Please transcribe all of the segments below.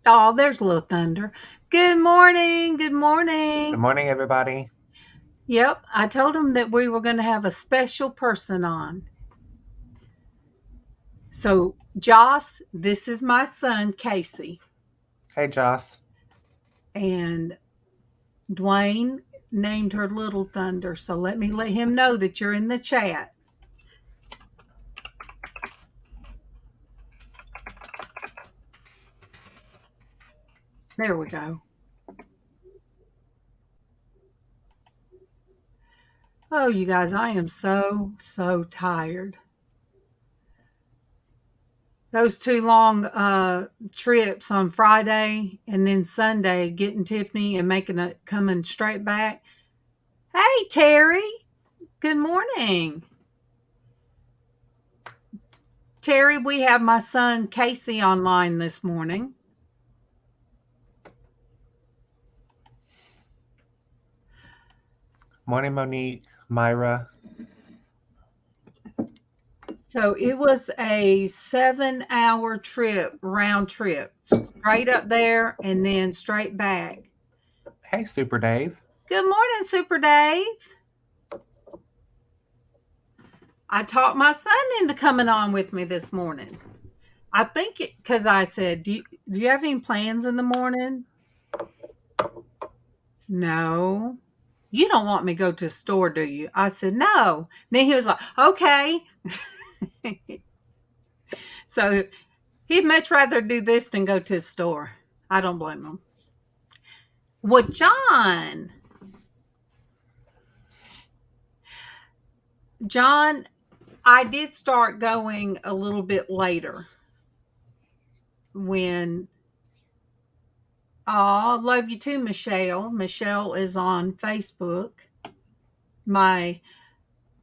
Oh, there's Little Thunder. Good morning. Good morning. Good morning, everybody. Yep, I told him that we were going to have a special person on. So, Joss, this is my son, Casey. Hey, Joss. And Dwayne named her Little Thunder. So, let me let him know that you're in the chat. There we go. Oh, you guys, I am so tired. Those two long trips on Friday and then Sunday, getting Tiffany and making it coming straight back. Hey, Terry. Good morning. Terry, we have my son Casey online this morning. Morning, Monique, Myra. So it was a 7-hour trip, round trip, straight up there and then straight back. Hey, Super Dave. Good morning, Super Dave. I talked my son into coming on with me this morning. I think because I said, do you have any plans in the morning? No. You don't want me to go to the store, do you? I said, no. Then he was like, okay. So he'd much rather do this than go to the store. I don't blame him. Well, John, I did start going a little bit later when, oh, love you too, Michelle. Michelle is on Facebook. My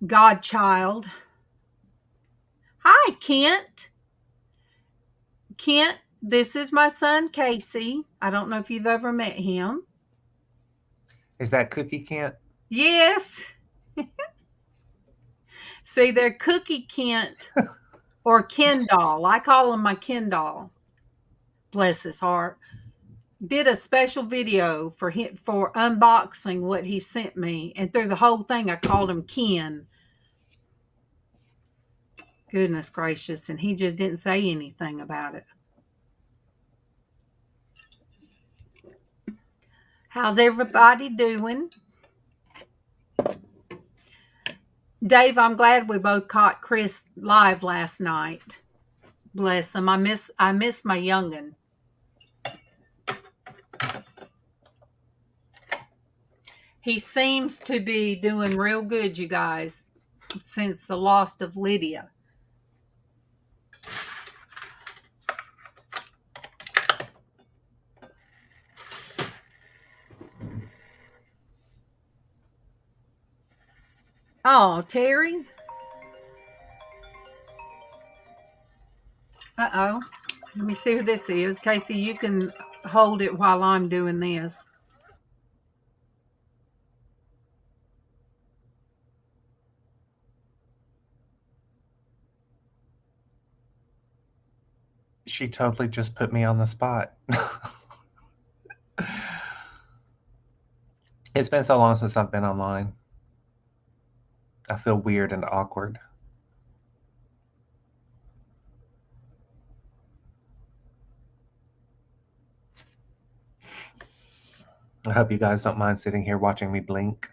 godchild. Hi, Kent. Kent, this is my son, Casey. I don't know if you've ever met him. Is that Cookie Kent? Yes. See, they're Cookie Kent or Kendall. I call him my Kendall. Bless his heart. Did a special video for him for unboxing what he sent me, and through the whole thing, I called him Ken. Goodness gracious, and he just didn't say anything about it. How's everybody doing? Dave, I'm glad we both caught Chris live last night. Bless him. I miss my youngin'. He seems to be doing real good, you guys, since the loss of Lydia. Oh, Terry. Uh-oh. Let me see who this is. Casey, you can hold it while I'm doing this. She totally just put me on the spot. It's been so long since I've been online. I feel weird and awkward. I hope you guys don't mind sitting here watching me blink.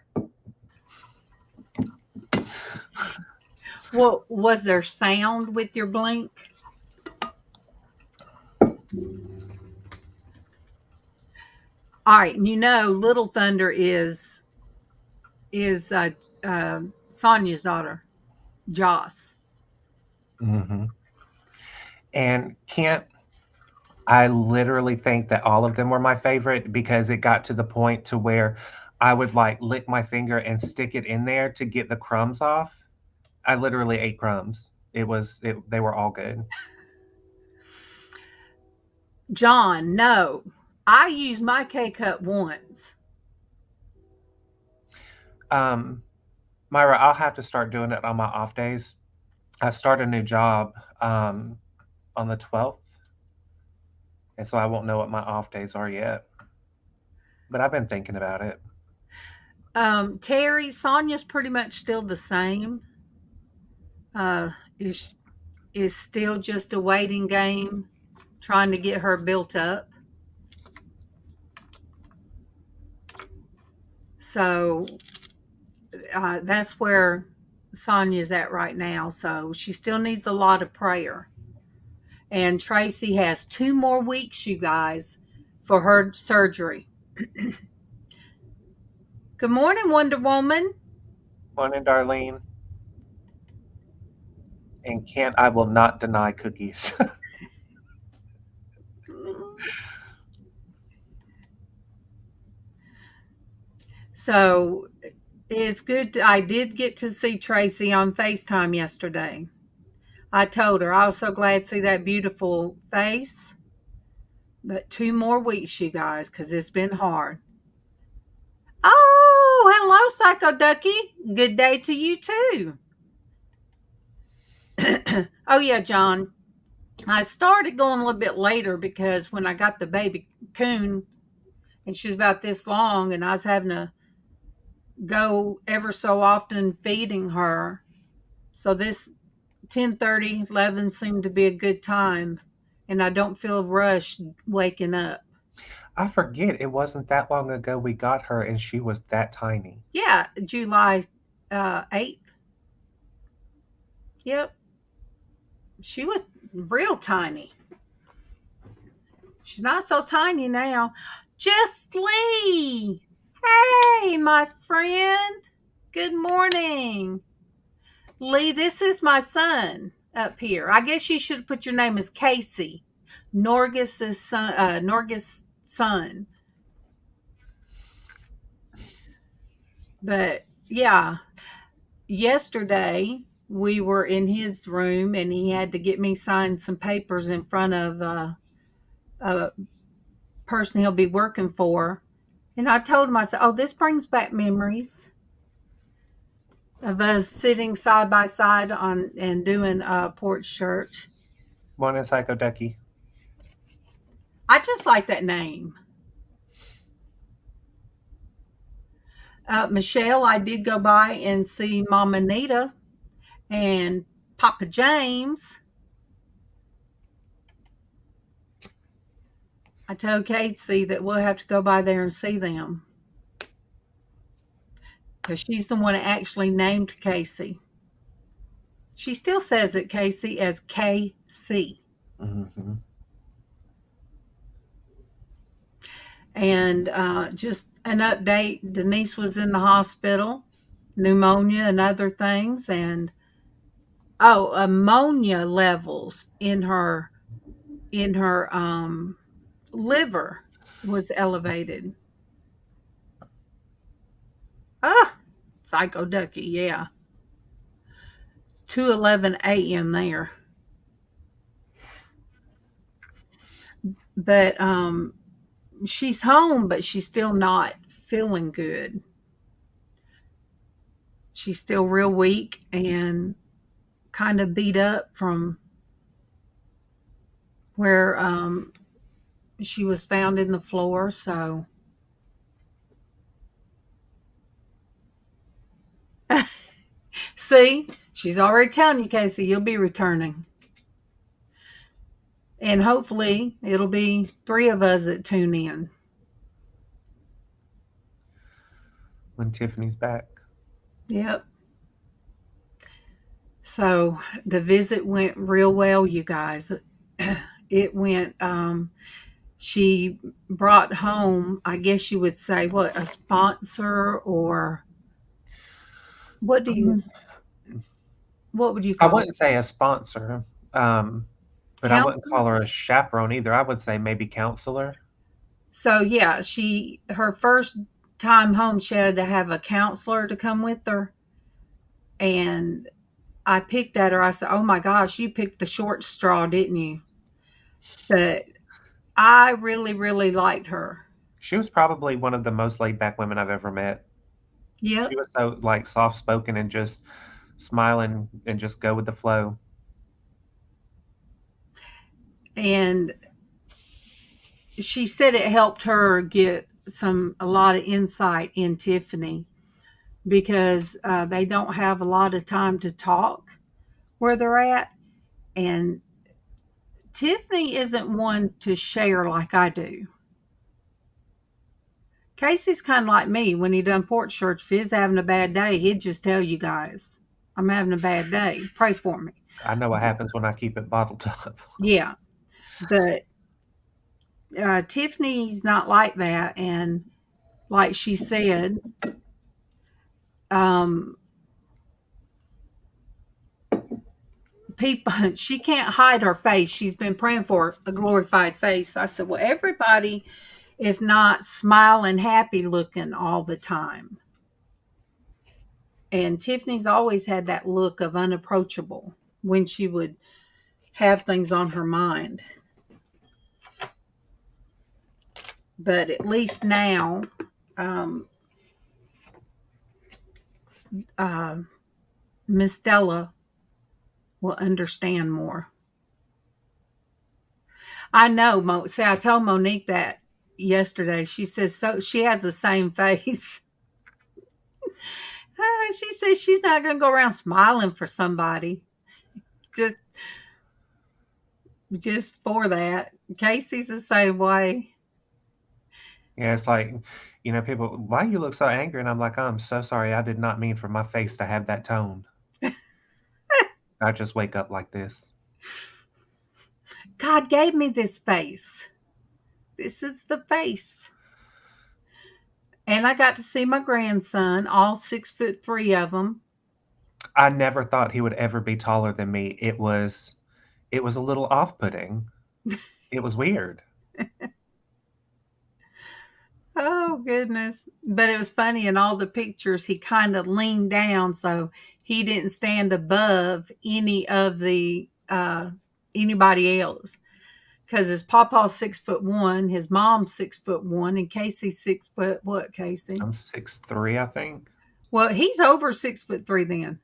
Well, was there sound with your blink? All right, and Little Thunder is Sonia's daughter, Joss. Mm-hmm. And I literally think that all of them were my favorite because it got to the point to where I would like lick my finger and stick it in there to get the crumbs off. I literally ate crumbs. They were all good. John, no. I used my K-Cup once. Myra, I'll have to start doing it on my off days. I start a new job on the 12th. And so I won't know what my off days are yet. But I've been thinking about it. Terry, Sonia's pretty much still the same. Is still just a waiting game, trying to get her built up. So that's where Sonia's at right now. So she still needs a lot of prayer. And Traci has 2 more weeks, you guys, for her surgery. Good morning, Wonder Woman. Morning, Darlene. And Kent, I will not deny cookies. So it's good. I did get to see Traci on FaceTime yesterday. I told her I was so glad to see that beautiful face. But 2 more weeks, you guys, because it's been hard. Oh, hello, Psycho Ducky. Good day to you, too. Oh, yeah, John. I started going a little bit later because when I got the baby coon, and she was about this long, and I was having to go ever so often feeding her. So this 10:30, 11 seemed to be a good time, and I don't feel rushed waking up. I forget, it wasn't that long ago we got her and she was that tiny. Yeah, July 8th. Yep. She was real tiny. She's not so tiny now. Just Lee. Hey, my friend. Good morning. Lee, this is my son up here. I guess you should put your name as Casey. Norgis's son. But yeah, yesterday we were in his room and he had to get me signed some papers in front of a person he'll be working for. And I told him, I said, oh, this brings back memories of us sitting side by side on and doing Porch Church. Morning, Psycho Ducky. I just like that name. Michelle, I did go by and see Mama Nita and Papa James. I told Casey that we'll have to go by there and see them. Because she's the one that actually named Casey. She still says it, Casey, as KC. Mm-hmm. And just an update, Denise was in the hospital, pneumonia and other things. And, ammonia levels in her liver was elevated. Psycho Ducky, yeah. 2:11 a.m. there. But she's home, but she's still not feeling good. She's still real weak and kind of beat up from where she was found in the floor. So see, she's already telling you, Casey, you'll be returning. And hopefully it'll be 3 of us that tune in. When Tiffany's back. Yep. So the visit went real well, you guys. It went, she brought home, I guess you would say, what, a sponsor, or what would you I call it? wouldn't say a sponsor, but I wouldn't call her a chaperone either. I would say maybe counselor. So yeah, her first time home, she had to have a counselor to come with her. And I picked at her. I said, oh my gosh, you picked the short straw, didn't you? But I really, really liked her. She was probably one of the most laid back women I've ever met. Yep. She was so like soft spoken and just smiling and just go with the flow. And she said it helped her get a lot of insight in Tiffany because they don't have a lot of time to talk where they're at. And Tiffany isn't one to share like I do. Casey's kind of like me. When he done Porch Church, if he's having a bad day, he'd just tell you guys, I'm having a bad day. Pray for me. I know what happens when I keep it bottled up. Yeah. But Tiffany's not like that. And like she said, people, she can't hide her face. She's been praying for a glorified face. I said, well, everybody is not smiling, happy looking all the time. And Tiffany's always had that look of unapproachable when she would have things on her mind. But at least now, Miss Stella will understand more. I know. See, I told Monique that yesterday. She says so. She has the same face. She says she's not going to go around smiling for somebody. Just for that. Casey's the same way. Yeah, it's like, people, why you look so angry? And I'm like, I'm so sorry. I did not mean for my face to have that tone. I just wake up like this. God gave me this face. This is the face. And I got to see my grandson, all 6'3" of them. I never thought he would ever be taller than me. It was a little off-putting. It was weird. Oh, goodness. But it was funny in all the pictures, he kind of leaned down so he didn't stand above any of the anybody else. Because his papa's 6'1", his mom's 6'1", and Casey's 6 foot. What, Casey? I'm 6'3", I think. Well, he's over 6'3" then.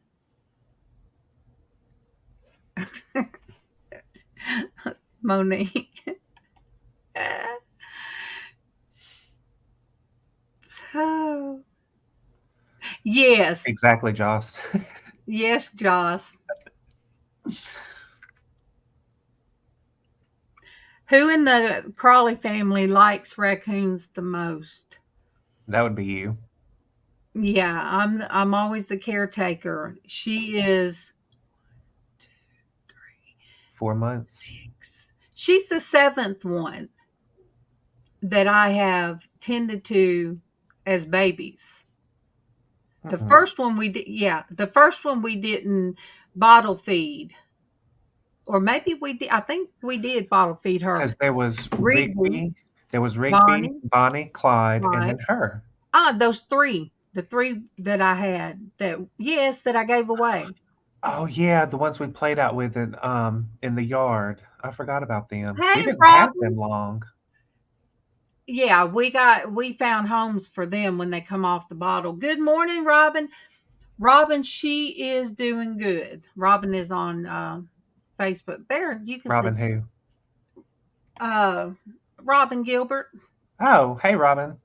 Monique. Oh. Yes. Exactly, Joss. Yes, Joss. Who in the Crawley family likes raccoons the most? That would be you. Yeah, I'm always the caretaker. She is 2, 3, 4 months. 6. She's the 7th one that I have tended to as babies. The first one we did, the first one we didn't bottle feed. Or maybe we did. I think we did bottle feed her. Because there was Rigby, Bonnie, Clyde, and then her. Those 3. The 3 that I had that I gave away. Oh yeah, the ones we played out with in the yard. I forgot about them. Hey, we didn't Robin. have them long. Yeah, we found homes for them when they come off the bottle. Good morning, Robin. Robin, she is doing good. Robin is on Facebook. There, you can Robin see. who? Robin Gilbert. Oh, hey, Robin.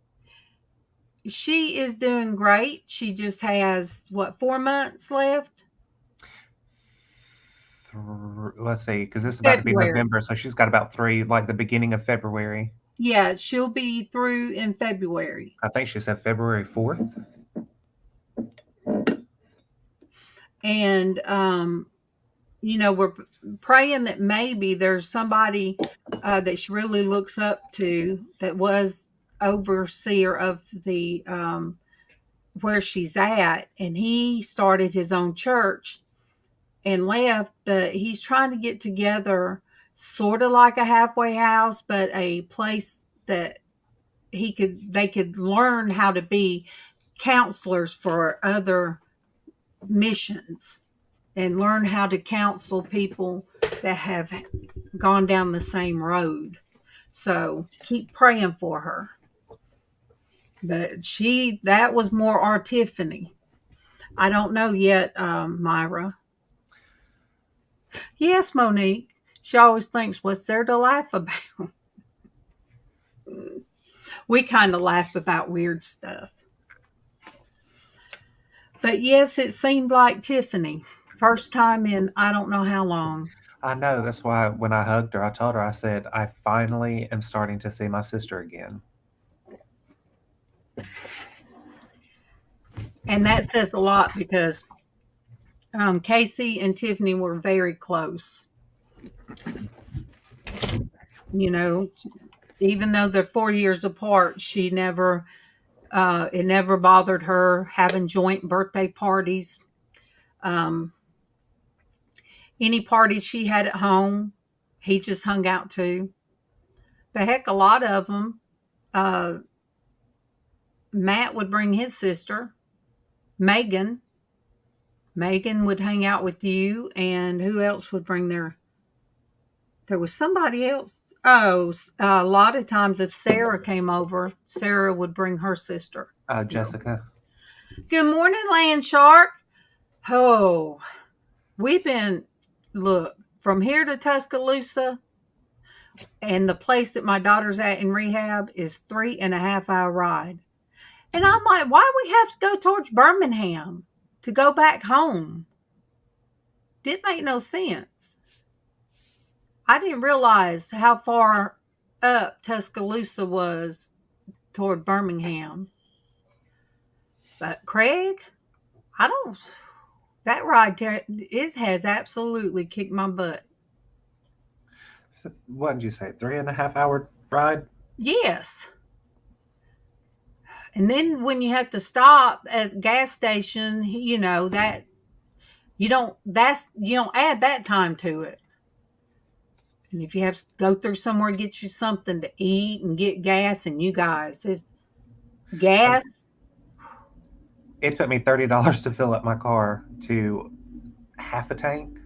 She is doing great. She just has 4 months left? Let's see, because this is about February. to be November, so she's got about 3, like the beginning of February. Yeah, she'll be through in February. I think she said February 4th. And, we're praying that maybe there's somebody that she really looks up to that was overseer of the where she's at, and he started his own church and left, but he's trying to get together sort of like a halfway house, but a place that they could learn how to be counselors for other missions and learn how to counsel people that have gone down the same road. So keep praying for her. But that was more our Tiffany. I don't know yet, Myra. Yes, Monique. She always thinks, what's there to laugh about? We kind of laugh about weird stuff. But yes, it seemed like Tiffany. First time in I don't know how long. I know. That's why when I hugged her, I told her, I said, I finally am starting to see my sister again. And that says a lot because Casey and Tiffany were very close. You know, even though they're 4 years apart, it never bothered her having joint birthday parties. Any parties she had at home, he just hung out to. But heck, a lot of them, uh, Matt would bring his sister, Megan. Megan would hang out with you, and who else would bring their? There was somebody else. Oh, a lot of times if Sarah came over, Sarah would bring her sister. Jessica. Good morning, Land Shark. Oh, we've been, look, from here to Tuscaloosa, and the place that my daughter's at in rehab is 3.5 hour ride. And I'm like, why we have to go towards Birmingham to go back home? Didn't make no sense. I didn't realize how far up Tuscaloosa was toward Birmingham. But Craig, that ride, it has absolutely kicked my butt. What did you say? 3.5 hour ride? Yes. And then when you have to stop at gas station, that you don't add that time to it. And if you have to go through somewhere, get you something to eat and get gas, and you guys, it's gas. It took me $30 to fill up my car to half a tank.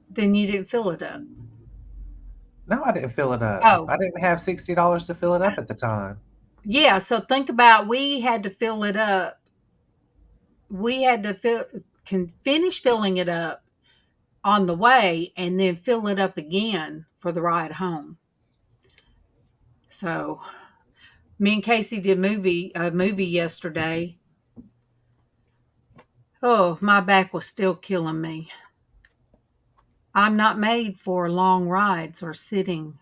Then you didn't fill it up. No, I didn't fill it up. Oh. I didn't have $60 to fill it up at the time. Yeah, so think about, we had to fill it up. We had to finish filling it up on the way and then fill it up again for the ride home. So me and Casey did a movie yesterday. Oh, my back was still killing me. I'm not made for long rides or sitting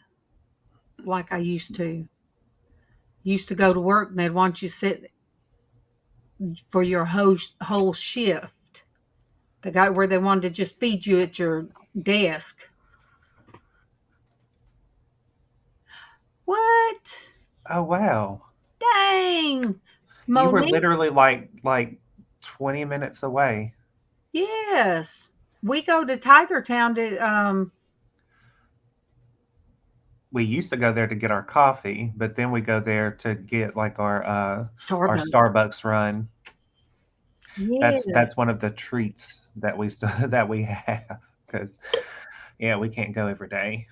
like I used to. Used to go to work and they'd want you to sit for your whole shift. The guy where they wanted to just feed you at your desk. What? Oh, wow. Dang. You were literally like 20 minutes away. Yes. We go to Tiger Town to we used to go there to get our coffee, but then we go there to get like our Starbucks run. Yes. That's one of the treats that we have, because we can't go every day.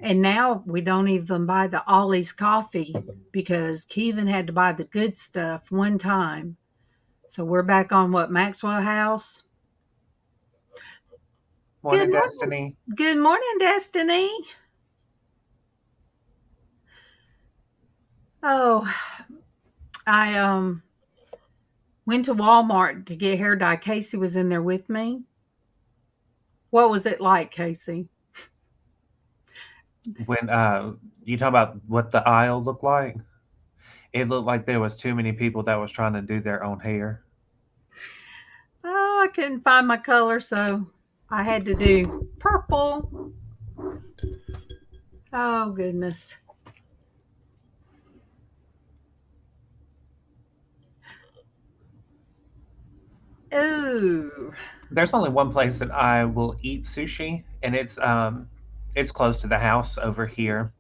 And now we don't even buy the Ollie's coffee because Kevin had to buy the good stuff one time. So we're back on Maxwell House. Morning, Destiny. Good morning, Destiny. Oh, I went to Walmart to get hair dye. Casey was in there with me. What was it like, Casey? When you talk about what the aisle looked like, it looked like there was too many people that was trying to do their own hair. Oh, I couldn't find my color, so I had to do purple. Oh, goodness. Ooh. There's only one place that I will eat sushi, and it's close to the house over here.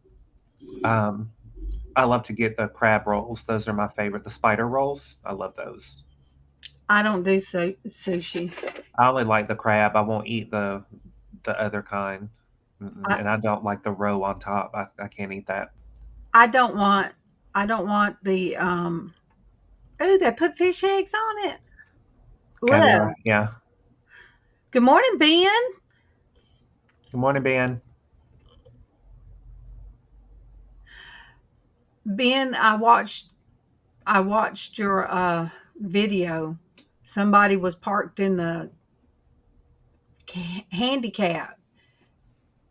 I love to get the crab rolls. Those are my favorite. The spider rolls, I love those. I don't do sushi. I only like the crab. I won't eat the other kind, and I don't like the roe on top. I can't eat that. I don't want the oh, they put fish eggs on it. Caviar, yeah. Good morning, Ben. Good morning, Ben. Ben, I watched your video. Somebody was parked in the handicap,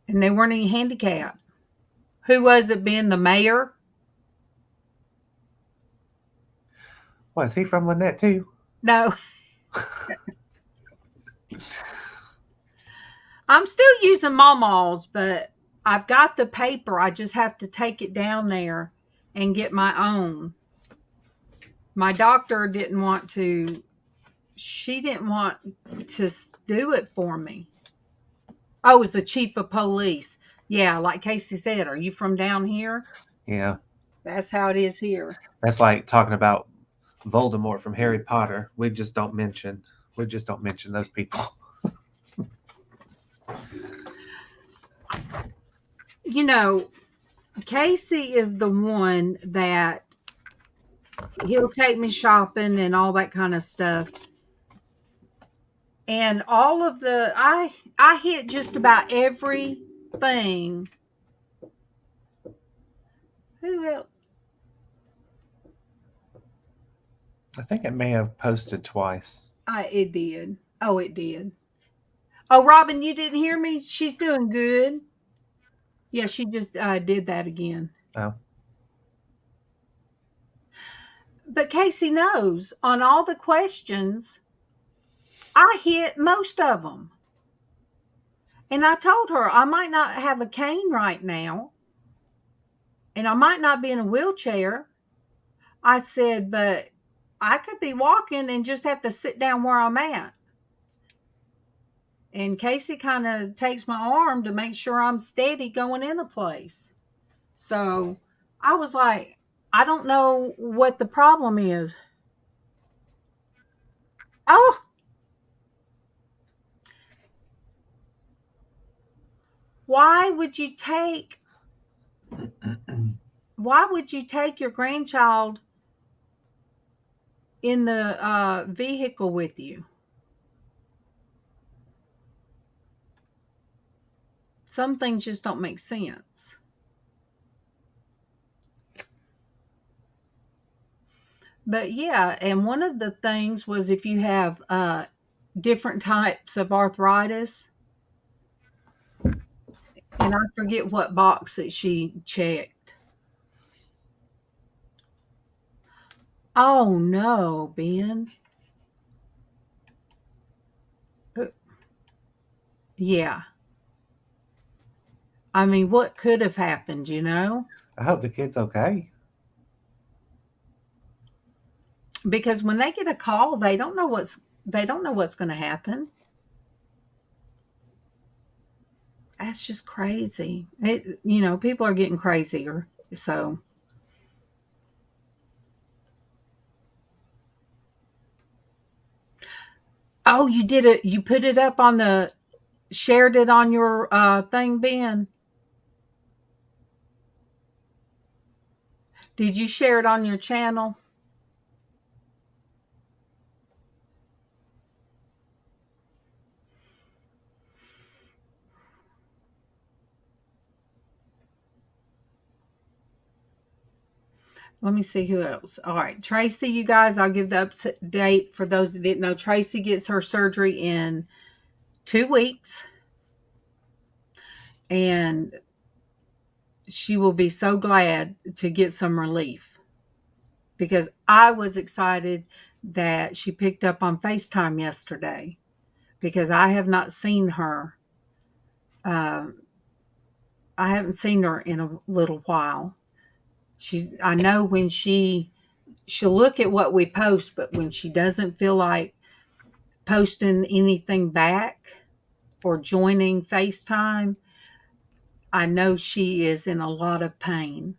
and they weren't any handicap. Who was it, Ben? The mayor? Was he from Lynette too? No, I'm still using MawMaws, but I've got the paper. I just have to take it down there and get my own. My doctor didn't want to. She didn't want to do it for me. Oh, it was the chief of police. Yeah, like Casey said, are you from down here? Yeah. That's how it is here. That's like talking about Voldemort from Harry Potter. We just don't mention those people. You know, Casey is the one that he'll take me shopping and all that kind of stuff. And all of the I hit just about everything. Who else? I think it may have posted twice. It did. Oh, it did. Oh, Robin, you didn't hear me? She's doing good. Yeah, she just did that again. Oh. But Casey knows on all the questions, I hit most of them. And I told her I might not have a cane right now, and I might not be in a wheelchair. I said, but I could be walking and just have to sit down where I'm at. And Casey kind of takes my arm to make sure I'm steady going in a place. So I was like, I don't know what the problem is. Oh, why would you take your grandchild in the vehicle with you? Some things just don't make sense. But yeah, and one of the things was if you have different types of arthritis, and I forget what box that she checked. Oh no, Ben. Yeah. I mean, what could have happened, you know? I hope the kid's okay. Because when they get a call, they don't know what's going to happen. That's just crazy. People are getting crazier. So oh, you did it. You put it up shared it on your thing, Ben. Did you share it on your channel? Let me see who else. All right. Traci, you guys, I'll give the update for those that didn't know. Traci gets her surgery in 2 weeks. And she will be so glad to get some relief. Because I was excited that she picked up on FaceTime yesterday. Because I have not seen her. I haven't seen her in a little while. I know when she'll look at what we post, but when she doesn't feel like posting anything back or joining FaceTime, I know she is in a lot of pain.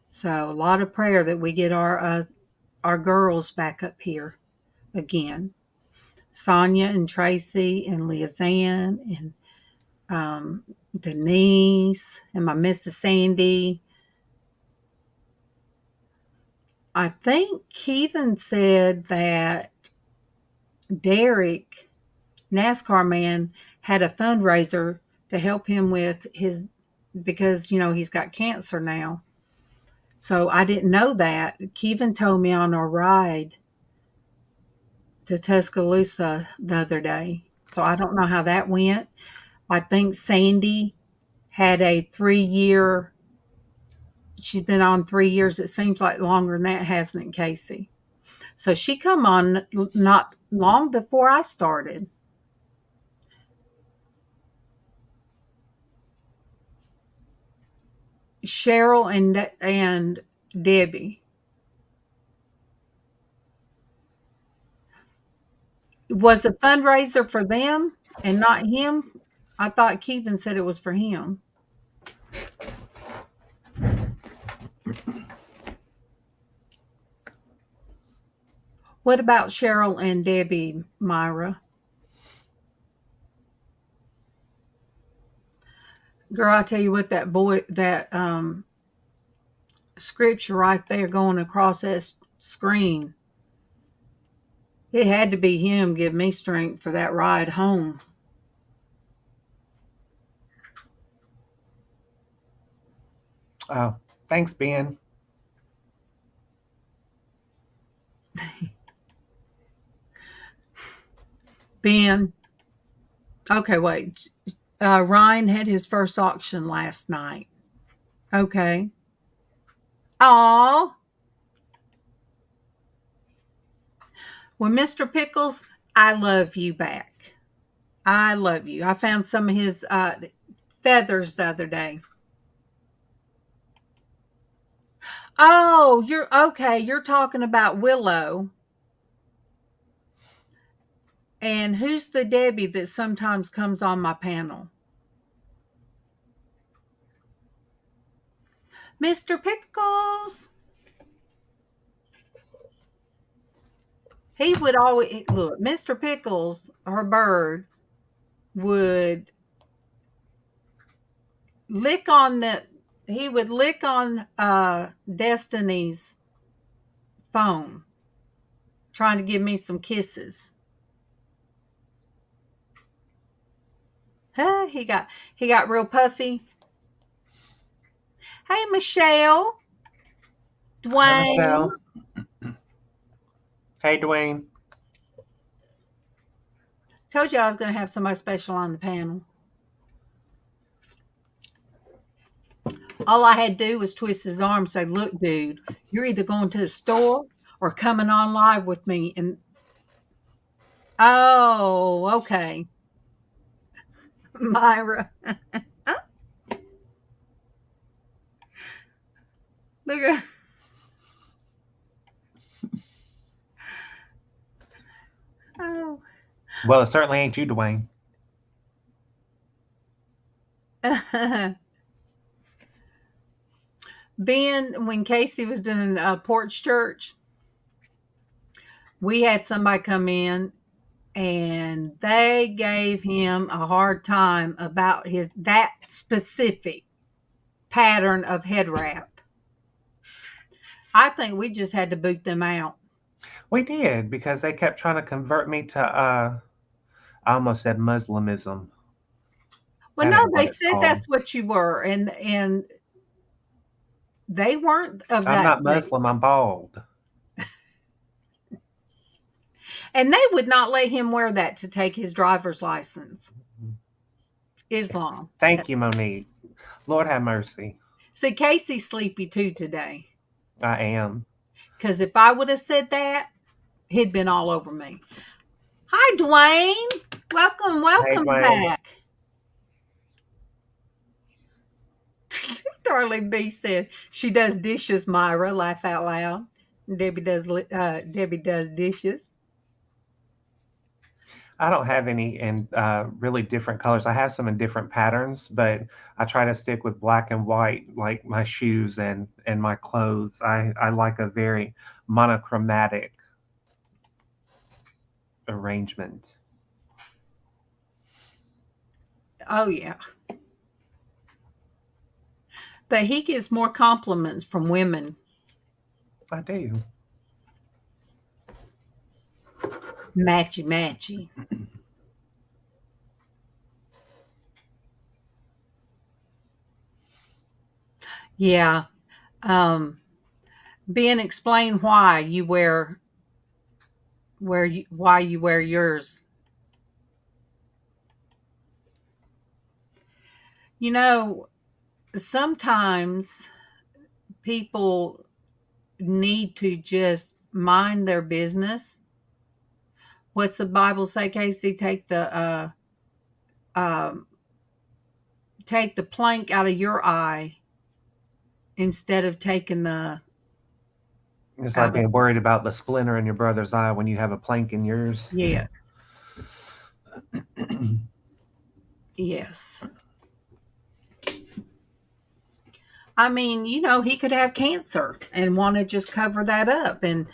So a lot of prayer that we get our girls back up here again. Sonia and Traci and LizzAnn and Denise and my Mrs. Sandy. I think Keevan said that Derek, NASCAR man, had a fundraiser to help him with because he's got cancer now. So I didn't know that. Kevin told me on our ride to Tuscaloosa the other day. So I don't know how that went. I think Sandy had a 3 year, she's been on 3 years. It seems like longer than that, hasn't it, Casey? So she come on not long before I started. Cheryl and Debbie. Was a fundraiser for them and not him? I thought Kevin said it was for him. What about Cheryl and Debbie, Myra? Girl, I tell you what, that scripture right there going across that screen. It had to be him give me strength for that ride home. Oh, thanks, Ben. Ben. Okay, wait. Ryan had his first auction last night. Okay. Aw. Well, Mr. Pickles, I love you back. I love you. I found some of his feathers the other day. Oh, you're okay. You're talking about Willow. And who's the Debbie that sometimes comes on my panel? Mr. Pickles. He would always look, Mr. Pickles, her bird, would lick on the he would lick on Destiny's phone, trying to give me some kisses. Huh, he got real puffy. Hey, Michelle. Hey, Dwayne. Michelle. Hey, Dwayne. Told you I was going to have somebody special on the panel. All I had to do was twist his arm and say, look, dude, you're either going to the store or coming on live with me. And oh, okay. Myra. Look at oh. Well, it certainly ain't you, Dwayne. Ben, when Casey was doing Porch Church, we had somebody come in and they gave him a hard time about that specific pattern of head wrap. I think we just had to boot them out. We did, because they kept trying to convert me to I almost said Muslimism. Well, no, they said that's what you were, and they weren't of that. I'm not Muslim, I'm bald. And they would not let him wear that to take his driver's license. Islam. Thank you, Monique. Lord have mercy. See, Casey's sleepy too today. I am. Because if I would have said that, he'd been all over me. Hi, Dwayne. Welcome Hey, Dwayne. back. Darling B said she does dishes. Myra, laugh out loud. Debbie does dishes. I don't have any in really different colors. I have some in different patterns, but I try to stick with black and white, like my shoes and my clothes. I like a very monochromatic arrangement. Oh, yeah. But he gets more compliments from women. I do. Matchy. Yeah. Ben, explain why you wear why you wear yours. You know, sometimes people need to just mind their business. What's the Bible say, Casey? Um, take the plank out of your eye instead of taking the It's like out of being worried about the splinter in your brother's eye when you have a plank in yours. yes, yes. I mean, he could have cancer and want to just cover that up. But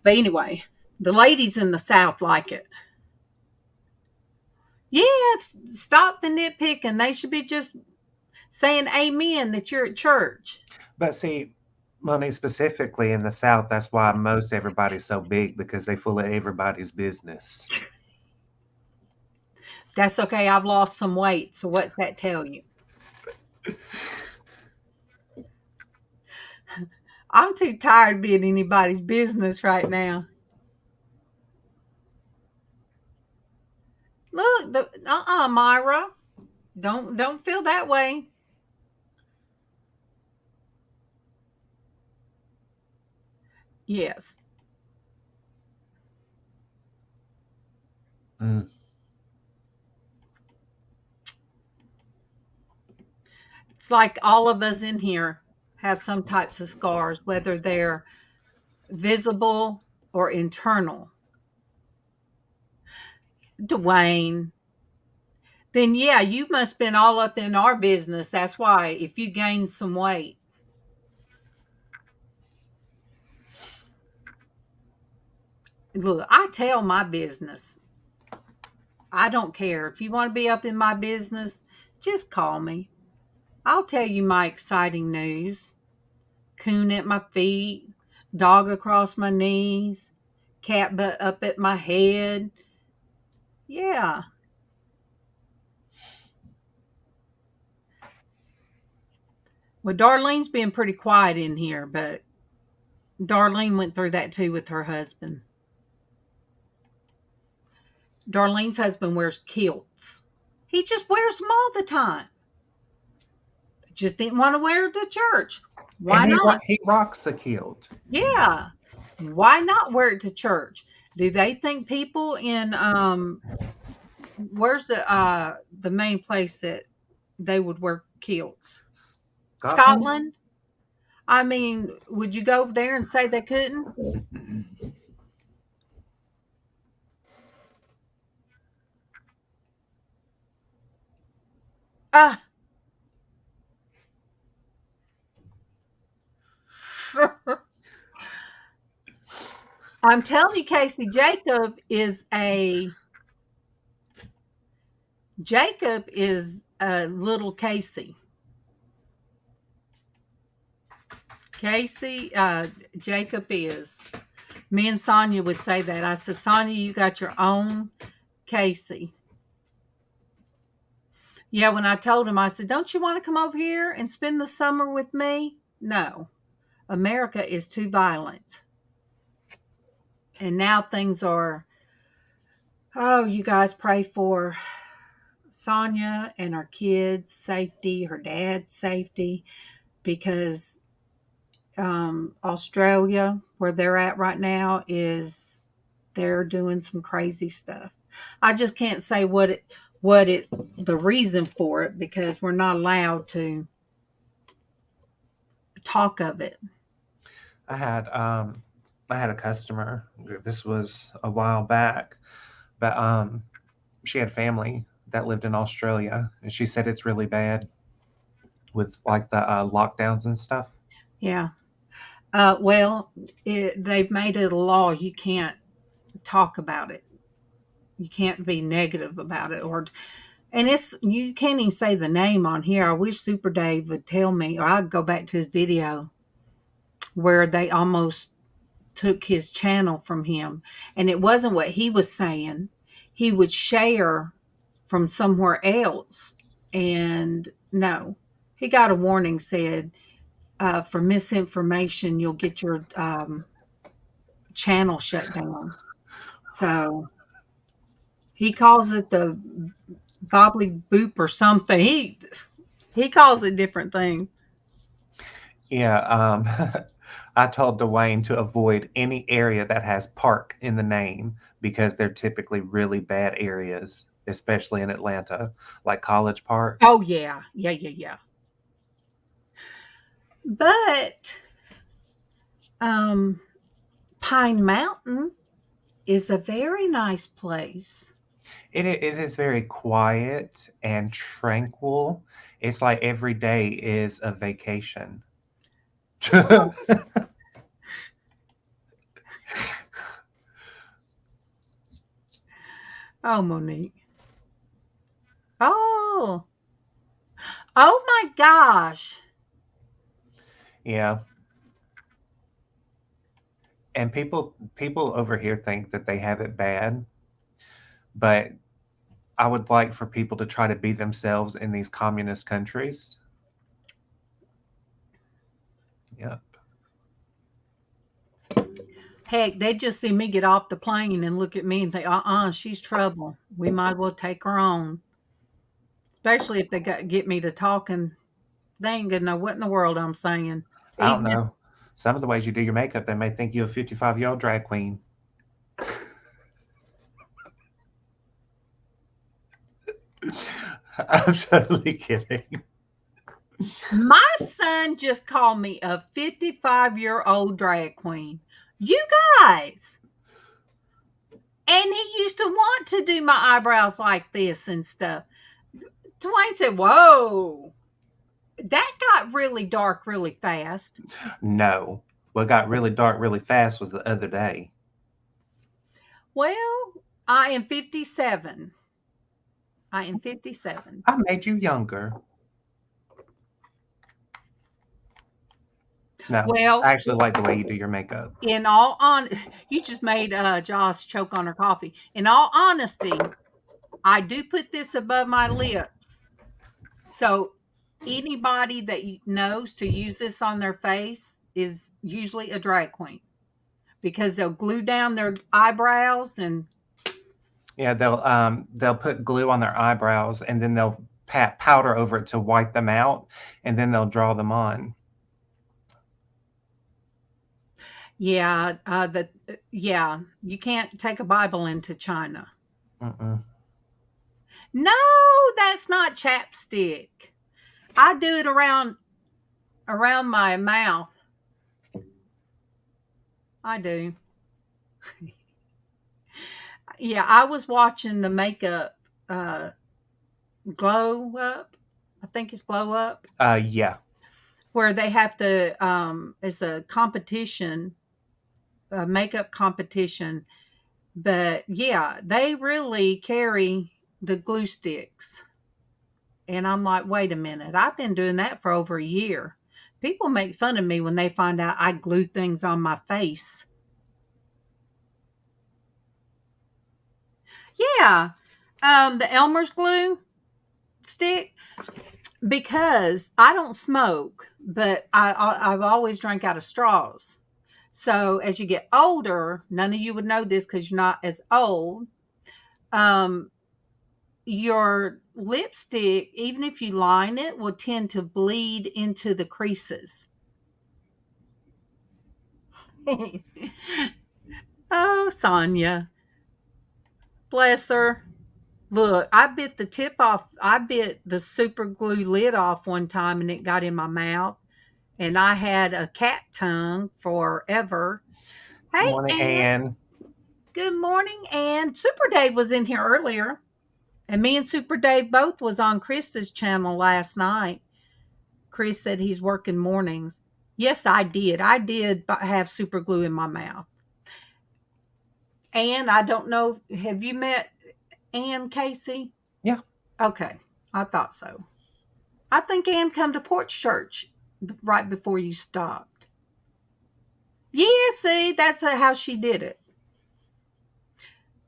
anyway, the ladies in the South like it. Yeah, stop the nitpicking. They should be just saying amen that you're at church. But see, money specifically in the South, that's why most everybody's so big because they full of everybody's business. That's okay. I've lost some weight. So what's that tell you? I'm too tired being anybody's business right now. Look, Myra. Don't feel that way. Yes. Mm. It's like all of us in here have some types of scars, whether they're visible or internal. Dwayne, then yeah, you must have been all up in our business. That's why if you gained some weight. Look, I tell my business. I don't care. If you want to be up in my business, just call me. I'll tell you my exciting news. Coon at my feet, dog across my knees, cat butt up at my head. Yeah. Well, Darlene's been pretty quiet in here, but Darlene went through that too with her husband. Darlene's husband wears kilts. He just wears them all the time. Just didn't want to wear it to church. Why And not? he rocks a kilt. Yeah. Why not wear it to church? Do they think people in where's the main place that they would wear kilts? Scotland? I mean, would you go over there and say they couldn't? Ah. I'm telling you, Casey, Jacob is a little Casey. Jacob is. Me and Sonia would say that. I said, Sonia, you got your own Casey. Yeah, when I told him, I said, don't you want to come over here and spend the summer with me? No. America is too violent. And now things are, oh, you guys pray for Sonia and her kids' safety, her dad's safety, because Australia, where they're at right now, they're doing some crazy stuff. I just can't say the reason for it because we're not allowed to talk of it. I had a customer. This was a while back, but she had family that lived in Australia, and she said it's really bad with like the lockdowns and stuff. Yeah. Well, they've made it a law. You can't talk about it. You can't be negative about it, and you can't even say the name on here. I wish Super Dave would tell me, or I'd go back to his video where they almost took his channel from him, and it wasn't what he was saying. He would share from somewhere else, and no, he got a warning said for misinformation, you'll get your channel shut down. So he calls it the bobbly boop or something. He calls it different things. Yeah, I told Dwayne to avoid any area that has park in the name because they're typically really bad areas, especially in Atlanta, like College Park. Oh yeah, yeah. But um, Pine Mountain is a very nice place. It is very quiet and tranquil. It's like every day is a vacation. Oh, Monique. Oh, oh my gosh. Yeah. And people over here think that they have it bad, but I would like for people to try to be themselves in these communist countries. Yep. Heck, they just see me get off the plane and look at me and think, she's trouble. We might as well take her on. Especially if they get me to talking. They ain't gonna know what in the world I'm saying. I don't Even if, know. Some of the ways you do your makeup, they may think you're a 55-year-old drag queen. I'm totally kidding. my son just called me a 55-year-old drag queen. You guys. And he used to want to do my eyebrows like this and stuff. Dwayne said, whoa, that got really dark really fast. No. What got really dark really fast was the other day. Well, I am 57. I am 57. I made you younger. No, Well, I actually like the way you do your makeup. in all you just made Joss choke on her coffee. In all honesty, I do put this above my lips. So anybody that knows to use this on their face is usually a drag queen because they'll glue down their eyebrows and Yeah, they'll put glue on their eyebrows and then they'll pat powder over it to wipe them out, and then they'll draw them on. yeah, you can't take a Bible into China. Mm-mm. No, that's not chapstick. I do it around my mouth. I do. Yeah, I was watching the makeup glow up. I think it's glow up Yeah. where they have to it's a competition, a makeup competition. But yeah, they really carry the glue sticks. And I'm like, wait a minute, I've been doing that for over a year. People make fun of me when they find out I glue things on my face. Yeah. The Elmer's glue stick, because I don't smoke, but I've always drank out of straws. So as you get older, none of you would know this because you're not as old. Um, your lipstick, even if you line it, will tend to bleed into the creases. Oh, Sonia. Bless her. Look, I bit the tip off. I bit the super glue lid off one time and it got in my mouth. And I had a cat tongue forever. Good Hey, morning, Ann. Anne. Good morning, Ann. Super Dave was in here earlier. And me and Super Dave both was on Chris's channel last night. Chris said he's working mornings. Yes, I did. I did have super glue in my mouth. Ann, I don't know. Have you met Ann Casey? Yeah. Okay. I thought so. I think Ann come to Porch Church right before you stopped. Yeah, see, that's how she did it.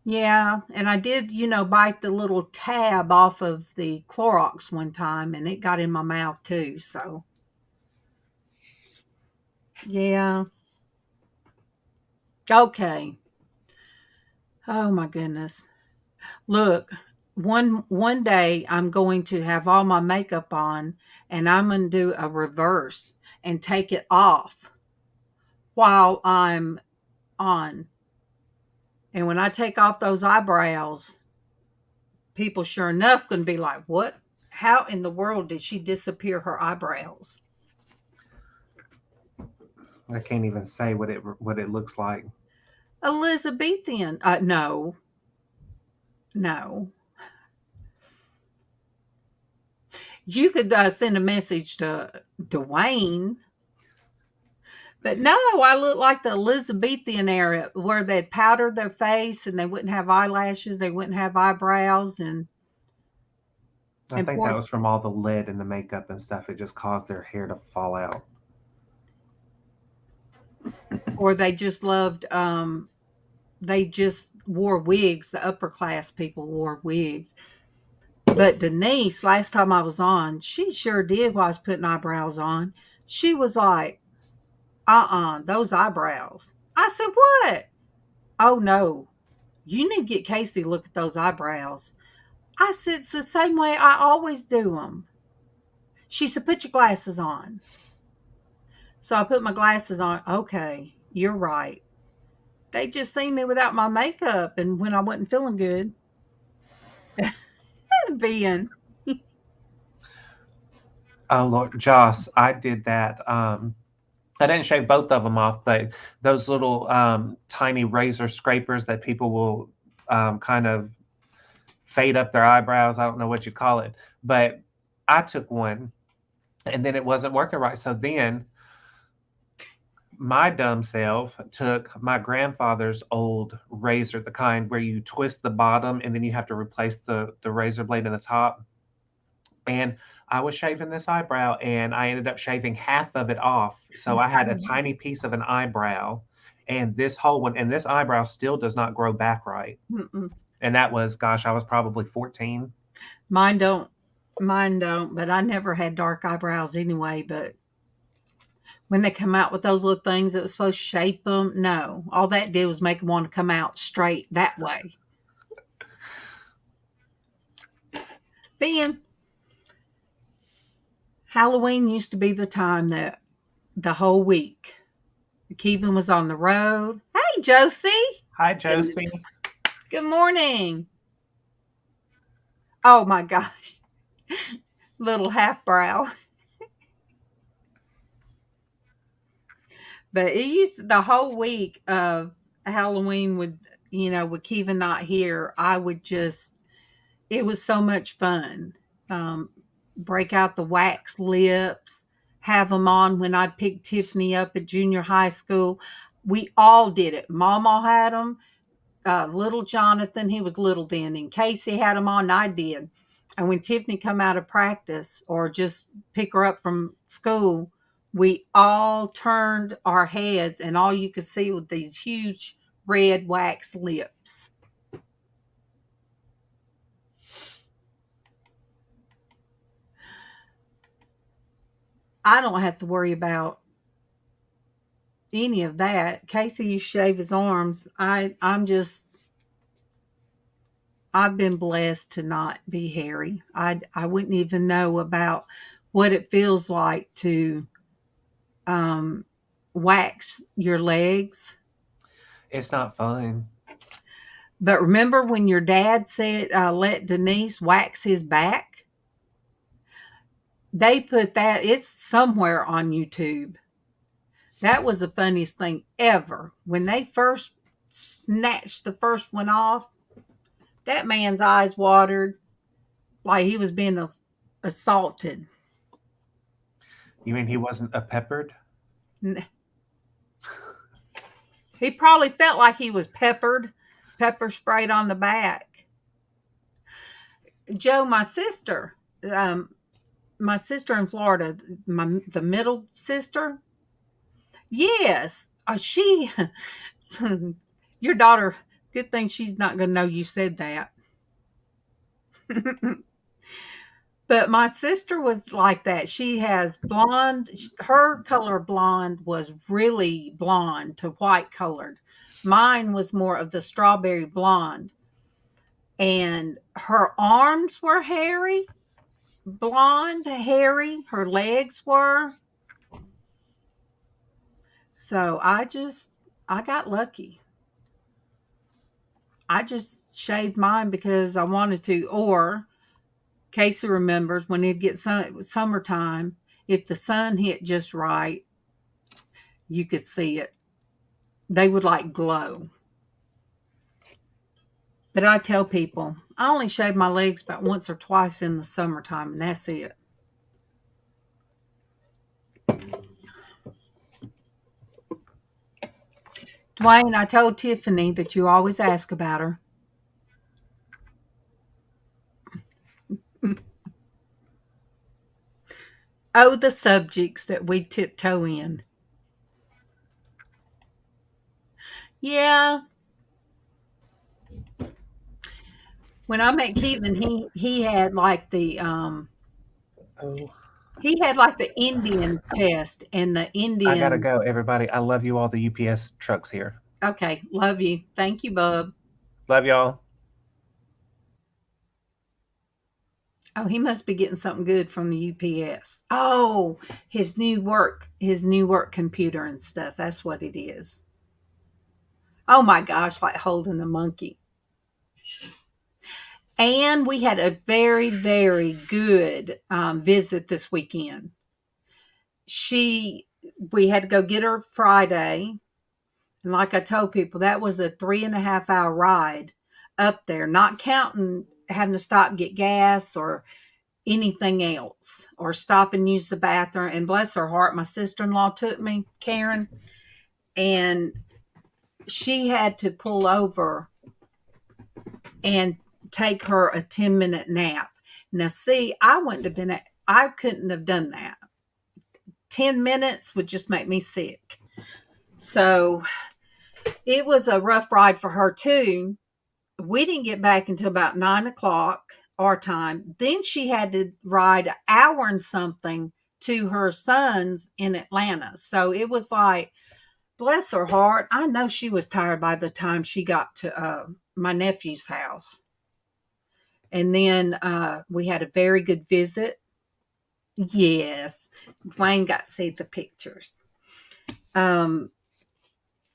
Yeah, and I did, bite the little tab off of the Clorox one time, and it got in my mouth too. So, Yeah. Okay. Oh my goodness. Look, one day I'm going to have all my makeup on and I'm going to do a reverse and take it off while I'm on. And when I take off those eyebrows, people sure enough going to be like, "What? How in the world did she disappear her eyebrows?" I can't even say what it looks like. Elizabethan. No. No. You could send a message to Dwayne. But no, I look like the Elizabethan era where they'd powder their face and they wouldn't have eyelashes, they wouldn't have eyebrows, I and think that poor, was from all the lead in the makeup and stuff. It just caused their hair to fall out. or they just loved they just wore wigs. The upper class people wore wigs. But Denise, last time I was on, she sure did while I was putting eyebrows on. She was like, those eyebrows. I said, what? Oh no. You need to get Casey to look at those eyebrows. I said, it's the same way I always do them. She said, put your glasses on. So I put my glasses on. Okay, you're right. They just seen me without my makeup and when I wasn't feeling good. Being. Oh Lord, Joss, I did that. I didn't shave both of them off, but those little tiny razor scrapers that people will kind of fade up their eyebrows. I don't know what you call it, but I took one and then it wasn't working right. So then my dumb self took my grandfather's old razor, the kind where you twist the bottom and then you have to replace the razor blade in the top. And I was shaving this eyebrow and I ended up shaving half of it off. So I had a tiny piece of an eyebrow and this whole one, and this eyebrow still does not grow back right. Mm-mm. And that was, gosh, I was probably 14. Mine don't. Mine don't. But I never had dark eyebrows anyway. But when they come out with those little things that was supposed to shape them, no. All that did was make them want to come out straight that way. Being Halloween used to be the time that the whole week Kevin was on the road. Hey, Josie. Hi, Good, Josie. good morning. Oh my gosh. Little half brow. But it used the whole week of Halloween would, with Kevin not here, I would just, it was so much fun. Um, Break out the wax lips, have them on when I'd pick Tiffany up at junior high school. We all did it. MawMaw had them. Little Jonathan, he was little then, and Casey had them on. I did. And when Tiffany come out of practice or just pick her up from school, we all turned our heads, and all you could see was these huge red wax lips. I don't have to worry about any of that. Casey used to shave his arms. I've been blessed to not be hairy. I wouldn't even know about what it feels like to um, wax your legs. It's not fun. But remember when your dad said, let Denise wax his back? They put that, it's somewhere on YouTube. That was the funniest thing ever. When they first snatched the first one off, that man's eyes watered like he was being assaulted. You mean he wasn't a peppered? He probably felt like he was pepper sprayed on the back. Joe, my sister in Florida, the middle sister, yes, she, your daughter. Good thing she's not going to know you said that. But my sister was like that. She has blonde. Her color blonde was really blonde to white colored. Mine was more of the strawberry blonde. And her arms were hairy, blonde, hairy. Her legs were. So I got lucky. I just shaved mine because I wanted to. Or Casey remembers when it gets summertime, if the sun hit just right, you could see it. They would like glow. But I tell people, I only shave my legs about once or twice in the summertime, and that's it. Dwayne, I told Tiffany that you always ask about her. Oh, the subjects that we tiptoe in. Yeah. When I met Kevin, he had like the Oh, he had like the Indian chest and the I gotta Indian. go, everybody. I love you all. The UPS trucks here. Okay, love you. Thank you, bub. Love y'all. Oh, he must be getting something good from the UPS. Oh, his new work computer and stuff. That's what it is. Oh my gosh, like holding a monkey. And we had a very, very good visit this weekend. We had to go get her Friday. And like I told people, that was a 3.5 hour ride up there, not counting having to stop and get gas or anything else or stop and use the bathroom. And bless her heart, my sister-in-law took me, Karen, and she had to pull over and take her a 10-minute nap. Now, see, I couldn't have done that. 10 minutes would just make me sick. So it was a rough ride for her too. We didn't get back until about 9 o'clock our time. Then she had to ride an hour and something to her son's in Atlanta. So it was like, bless her heart. I know she was tired by the time she got to my nephew's house. And then we had a very good visit. Yes, Dwayne got to see the pictures.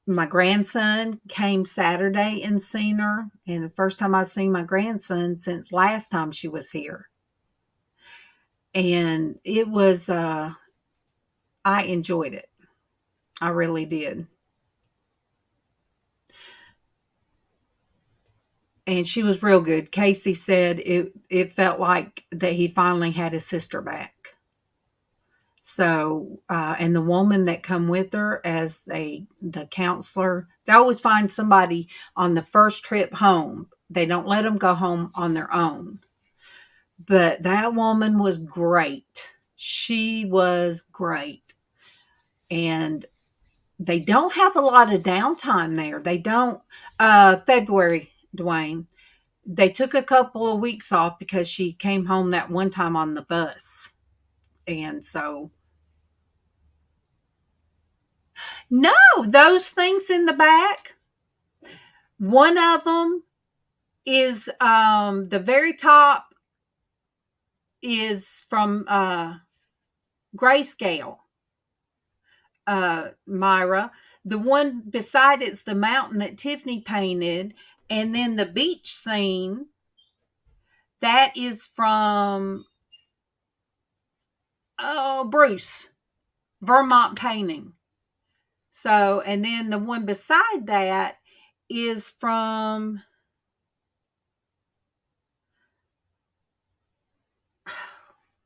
My grandson came Saturday and seen her, and the first time I've seen my grandson since last time she was here. And it was, I enjoyed it. I really did. And she was real good. Casey said it felt like that he finally had his sister back. So, and the woman that come with her as the counselor, they always find somebody on the first trip home. They don't let them go home on their own. But that woman was great. She was great. And they don't have a lot of downtime there. They don't, February, Dwayne, they took a couple of weeks off because she came home that one time on the bus. And so, no, those things in the back, one of them is the very top is from Grayscale, Myra. The one beside it's the mountain that Tiffany painted. And then the beach scene, that is from Bruce, Vermont Painting. So, and then the one beside that is from,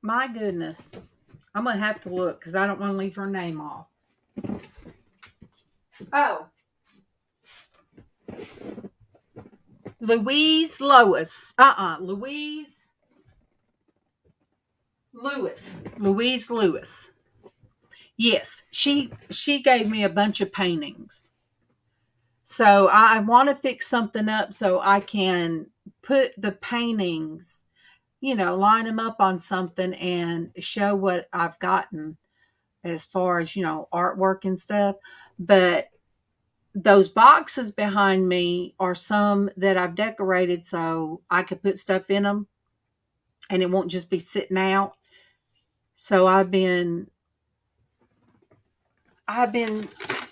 my goodness, I'm going to have to look because I don't want to leave her name off. Oh, Louise Lewis. Louise Lewis. Yes, she gave me a bunch of paintings. So I want to fix something up so I can put the paintings line them up on something and show what I've gotten as far as, artwork and stuff. But those boxes behind me are some that I've decorated so I could put stuff in them and it won't just be sitting out. So I've been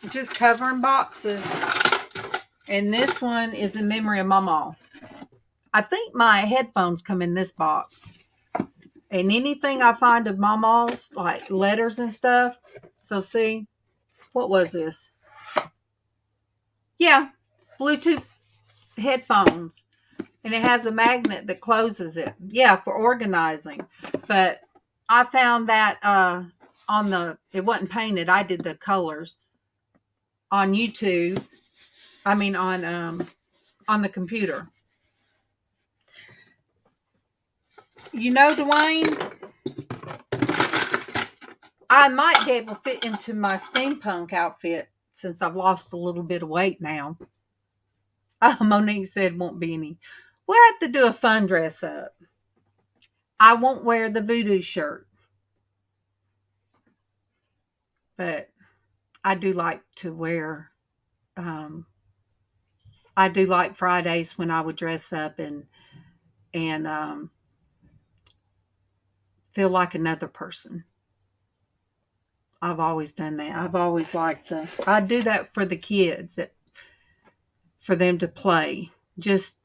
just covering boxes. And this one is in memory of MawMaw. I think my headphones come in this box. And anything I find of MawMaw's, like letters and stuff. So see, what was this? Yeah, Bluetooth headphones. And it has a magnet that closes it. Yeah, for organizing. But I found that it wasn't painted. I did the colors on YouTube. I mean on the computer. Dwayne, I might be able to fit into my steampunk outfit since I've lost a little bit of weight now. Monique said won't be any. We'll have to do a fun dress up. I won't wear the voodoo shirt. But I do like to wear, I do like Fridays when I would dress up and feel like another person. I've always done that. I've always liked I do that for the kids, for them to play. Just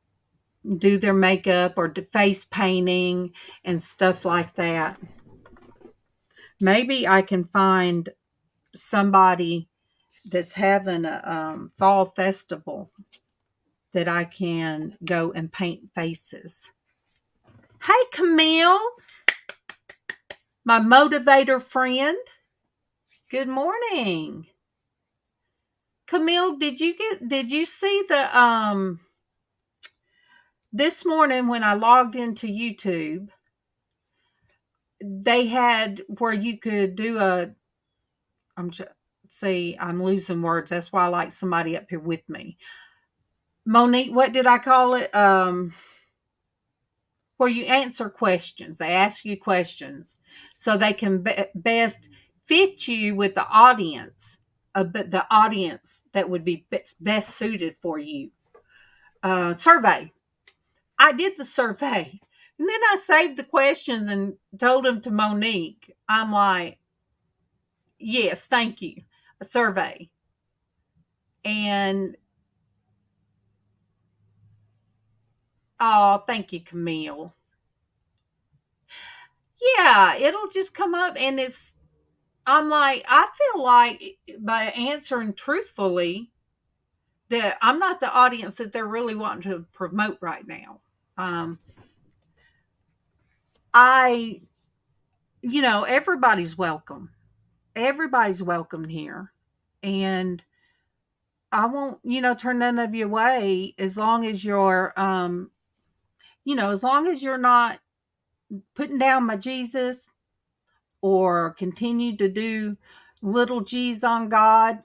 do their makeup or face painting and stuff like that. Maybe I can find somebody that's having a fall festival that I can go and paint faces. Hey, Camille, my motivator friend. Good morning. Camille, did you see the this morning when I logged into YouTube, they had where you could do I'm losing words. That's why I like somebody up here with me. Monique, what did I call it? Where you answer questions. They ask you questions so they can best fit you with the audience, the audience that would be best suited for you. Survey. I did the survey. And then I saved the questions and told them to Monique. I'm like, yes, thank you. A survey. And, oh, thank you, Camille. Yeah, it'll just come up and I'm like, I feel like by answering truthfully that I'm not the audience that they're really wanting to promote right now. Everybody's welcome. Everybody's welcome here. And I won't, turn none of you away as long as you're, as long as you're not putting down my Jesus or continue to do little G's on God.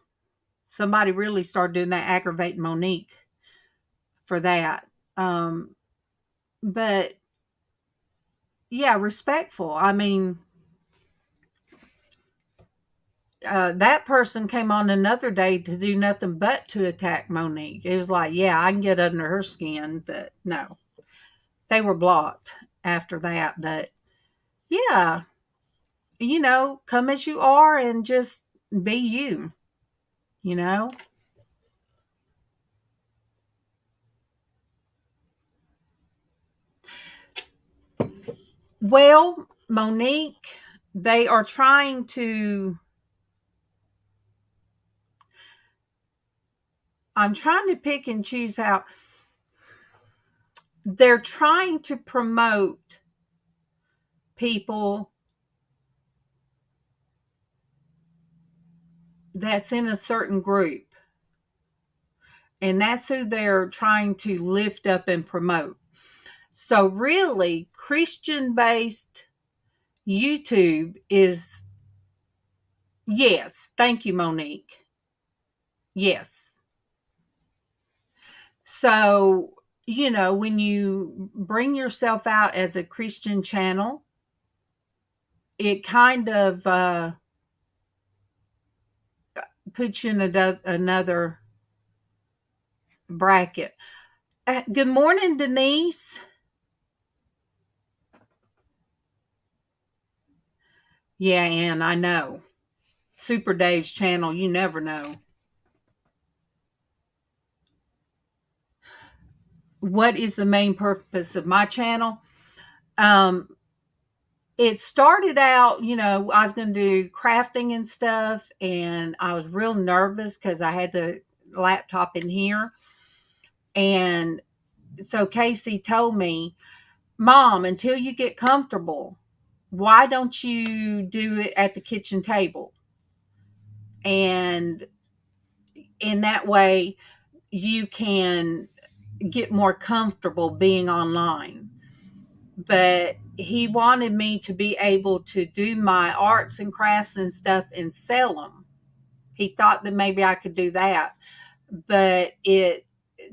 Somebody really started doing that, aggravating Monique for that. But yeah, respectful. I mean, that person came on another day to do nothing but to attack Monique. It was like, yeah, I can get under her skin, but no, they were blocked after that. But yeah, come as you are and just be you, Well, Monique, they are trying to, I'm trying to pick and choose out. They're trying to promote people that's in a certain group. And that's who they're trying to lift up and promote. So really, Christian-based YouTube is, yes, thank you, Monique. Yes. So when you bring yourself out as a Christian channel, it kind of puts you in another bracket. Good morning, Denise. Yeah, and I know. Super Dave's channel, you never know. What is the main purpose of my channel? It started out, I was going to do crafting and stuff, and I was real nervous because I had the laptop in here. And so Casey told me, Mom, until you get comfortable, why don't you do it at the kitchen table? And in that way, you can get more comfortable being online. But he wanted me to be able to do my arts and crafts and stuff and sell them. He thought that maybe I could do that. But it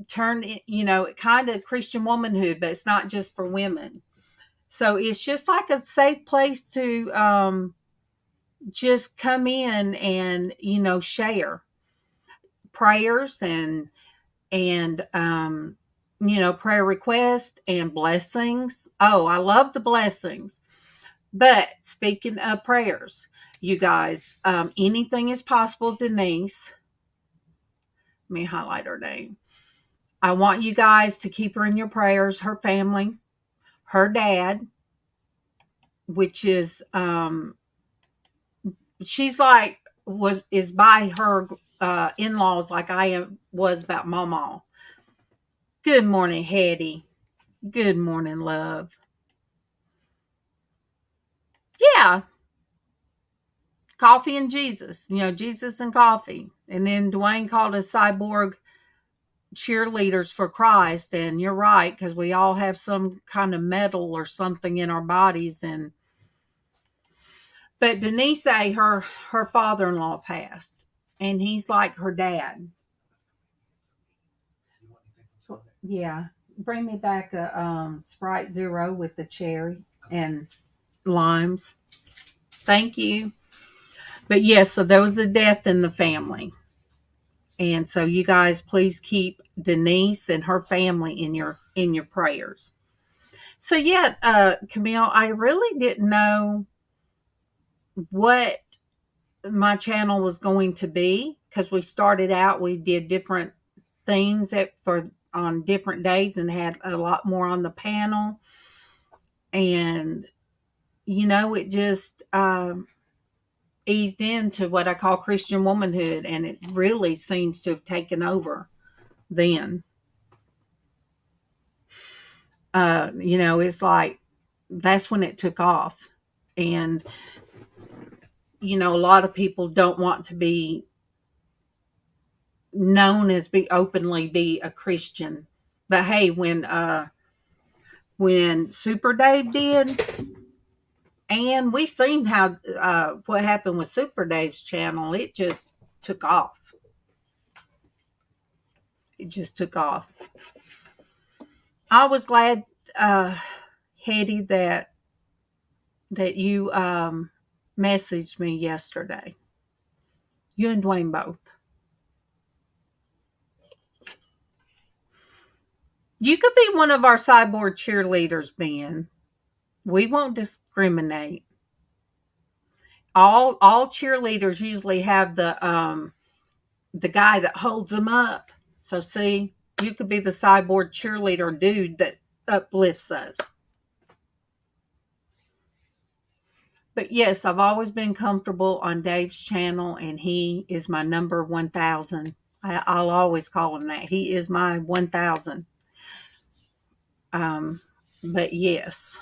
turned, it kind of Christian womanhood, but it's not just for women. So it's just like a safe place to just come in and, share prayers and prayer requests and blessings. Oh, I love the blessings. But speaking of prayers, you guys, anything is possible. Denise, let me highlight her name. I want you guys to keep her in your prayers, her family, her dad, which is, she's like, is by her in-laws like I was about MawMaw. Good morning, Hetty. Good morning, love. Yeah. Coffee and Jesus, Jesus and coffee. And then Dwayne called us cyborg cheerleaders for Christ. And you're right, because we all have some kind of metal or something in our bodies. But Denise, her father-in-law passed, and he's like her dad. So, yeah. Bring me back a Sprite Zero with the cherry and limes. Thank you. But yes, so there was a death in the family. And so you guys please keep Denise and her family in your prayers. So yeah, Camille, I really didn't know what my channel was going to be, because we started out, we did different themes on different days and had a lot more on the panel. And it just eased into what I call Christian womanhood, and it really seems to have taken over then. It's like that's when it took off. And a lot of people don't want to be known as openly be a Christian. But hey, when Super Dave did, and we seen how what happened with Super Dave's channel, it just took off. It just took off. I was glad, Hetty, that you messaged me yesterday. You and Dwayne both. You could be one of our cyborg cheerleaders, Ben. We won't discriminate. All cheerleaders usually have the guy that holds them up. So see, you could be the cyborg cheerleader dude that uplifts us. But yes, I've always been comfortable on Dave's channel, and he is my number 1,000. I'll always call him that. He is my 1,000. But yes.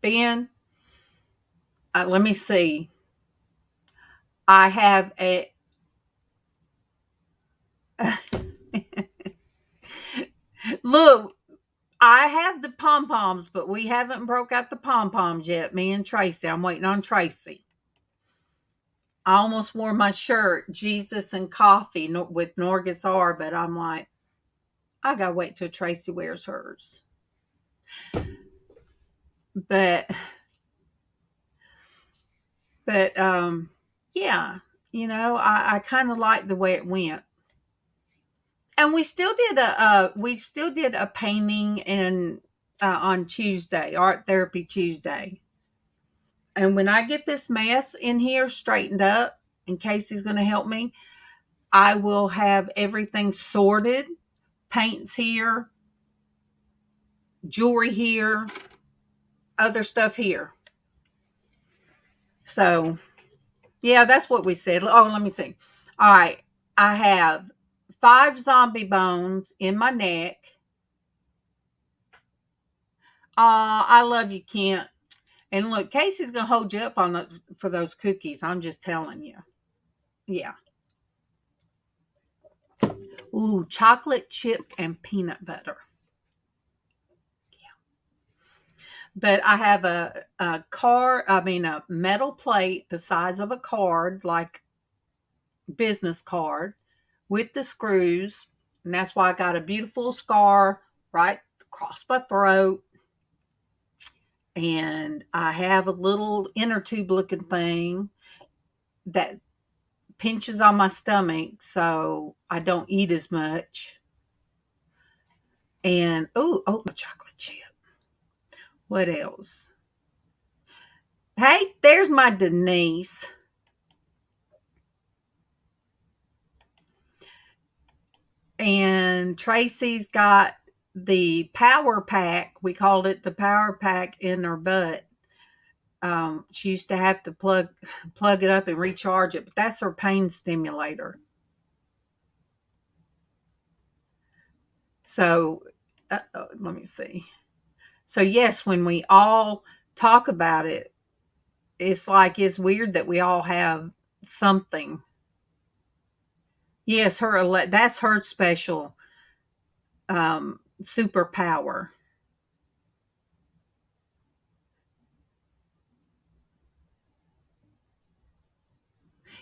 Ben, let me see. I have a look. I have the pom-poms, but we haven't broke out the pom-poms yet. Me and Traci. I'm waiting on Traci. I almost wore my shirt, Jesus and Coffee, with Norgus R, but I'm like, I gotta wait till Traci wears hers. But yeah, I kind of like the way it went. And we still did a painting on Tuesday, Art Therapy Tuesday. And when I get this mess in here straightened up, and Casey's going to help me, I will have everything sorted, paints here, jewelry here, other stuff here. So, yeah, that's what we said. Oh, let me see. All right. I have 5 zombie bones in my neck. I love you, Kent. And look, Casey's going to hold you up for those cookies. I'm just telling you. Yeah. Ooh, chocolate chip and peanut butter. But I have a metal plate the size of a card, like business card, with the screws. And that's why I got a beautiful scar right across my throat. And I have a little inner tube looking thing that pinches on my stomach so I don't eat as much. And my chocolate chip. What else? Hey, there's my Denise. And Traci's got the power pack. We called it the power pack in her butt. She used to have to plug it up and recharge it, but that's her pain stimulator. So let me see. So yes, when we all talk about it, it's like it's weird that we all have something. Yes, that's her special superpower.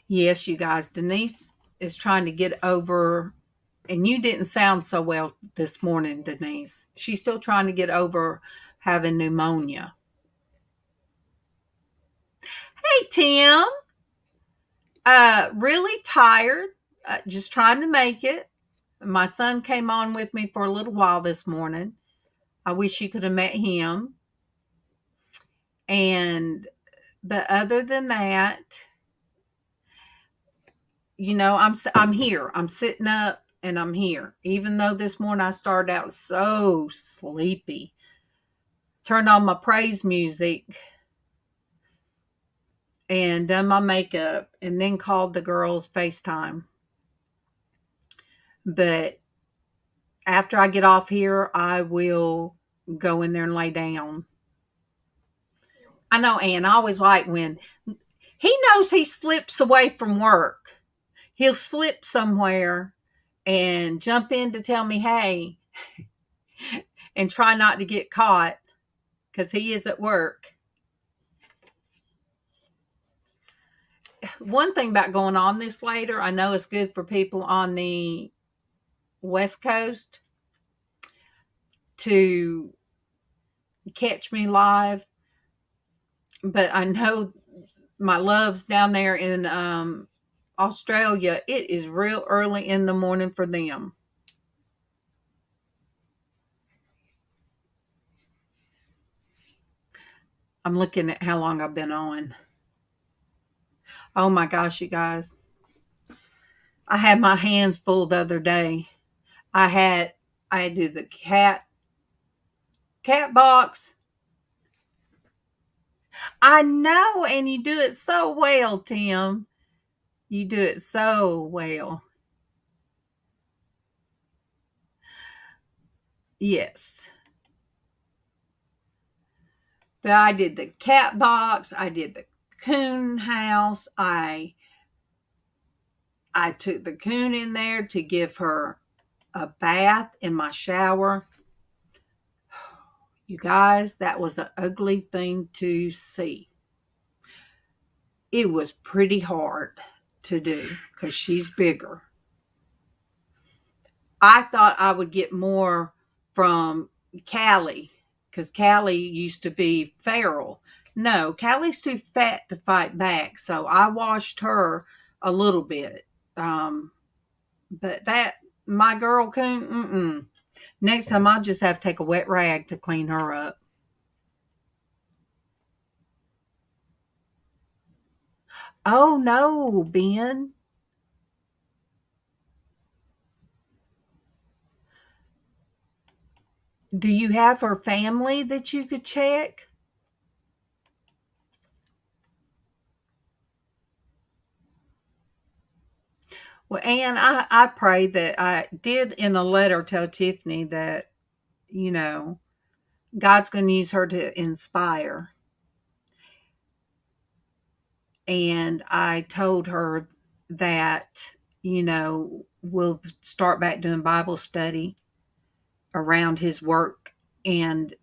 Yes, you guys, Denise is trying to get over, and you didn't sound so well this morning, Denise. She's still trying to get over having pneumonia. Hey, Tim. Really tired, just trying to make it. My son came on with me for a little while this morning. I wish you could have met him. But other than that, I'm here. I'm sitting up and I'm here. Even though this morning I started out so sleepy. Turned on my praise music and done my makeup and then called the girls FaceTime. But after I get off here, I will go in there and lay down. I know, Ann, I always like when he knows he slips away from work. He'll slip somewhere and jump in to tell me, hey, and try not to get caught because he is at work. One thing about going on this later, I know it's good for people on the West Coast to catch me live, but I know my loves down there in Australia, it is real early in the morning for them. I'm looking at how long I've been on. Oh my gosh, you guys. I had my hands full the other day. I had to do the cat box. I know, and you do it so well, Tim. You do it so well. Yes. But I did the cat box. I did the coon house. I took the coon in there to give her a bath in my shower. You guys, that was an ugly thing to see. it was pretty hard to do because she's bigger. I thought I would get more from Callie because Callie used to be feral. No, Callie's too fat to fight back, so I washed her a little bit. Um, but that my girl Coon, next time I'll just have to take a wet rag to clean her up. Oh no, Ben. Do you have her family that you could check? Well, Anne, I pray that I did in a letter tell Tiffany that, you know, God's going to use her to inspire. And I told her that, we'll start back doing Bible study around his work. And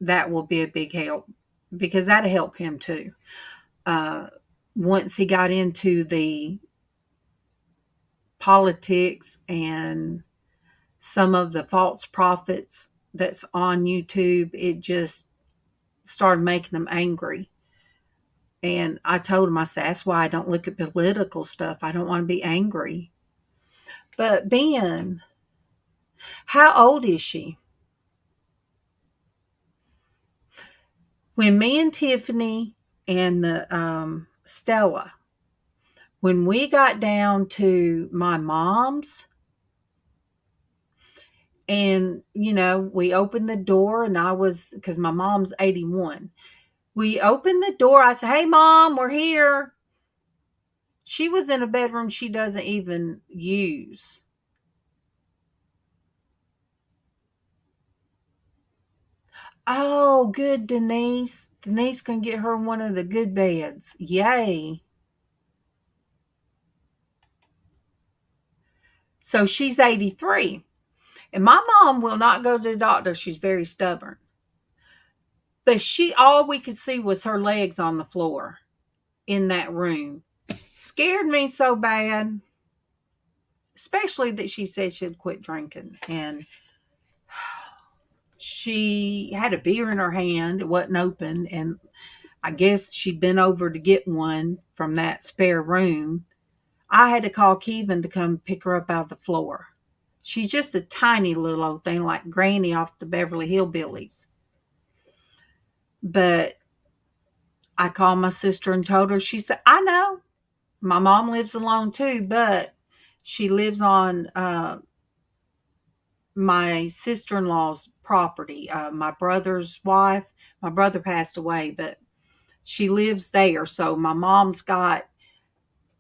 that will be a big help because that'll help him too. Once he got into the politics and some of the false prophets that's on YouTube, it just started making them angry. And I told him, I said, that's why I don't look at political stuff. I don't want to be angry. But Ben, how old is she? When me and Tiffany and the Stella, when we got down to my mom's, and we opened the door, and because my mom's 81. We opened the door. I said, "Hey, Mom, we're here." She was in a bedroom she doesn't even use. Oh, good, Denise. Denise can get her one of the good beds. Yay. So she's 83. And my mom will not go to the doctor. She's very stubborn. But all we could see was her legs on the floor in that room. Scared me so bad. Especially that she said she'd quit drinking. And she had a beer in her hand. It wasn't open. And I guess she'd been over to get one from that spare room. I had to call Kevin to come pick her up out of the floor. She's just a tiny little old thing like Granny off the Beverly Hillbillies. But I called my sister and told her, she said, I know. My mom lives alone too, but she lives on my sister-in-law's property. My brother's wife, my brother passed away, but she lives there. So my mom's got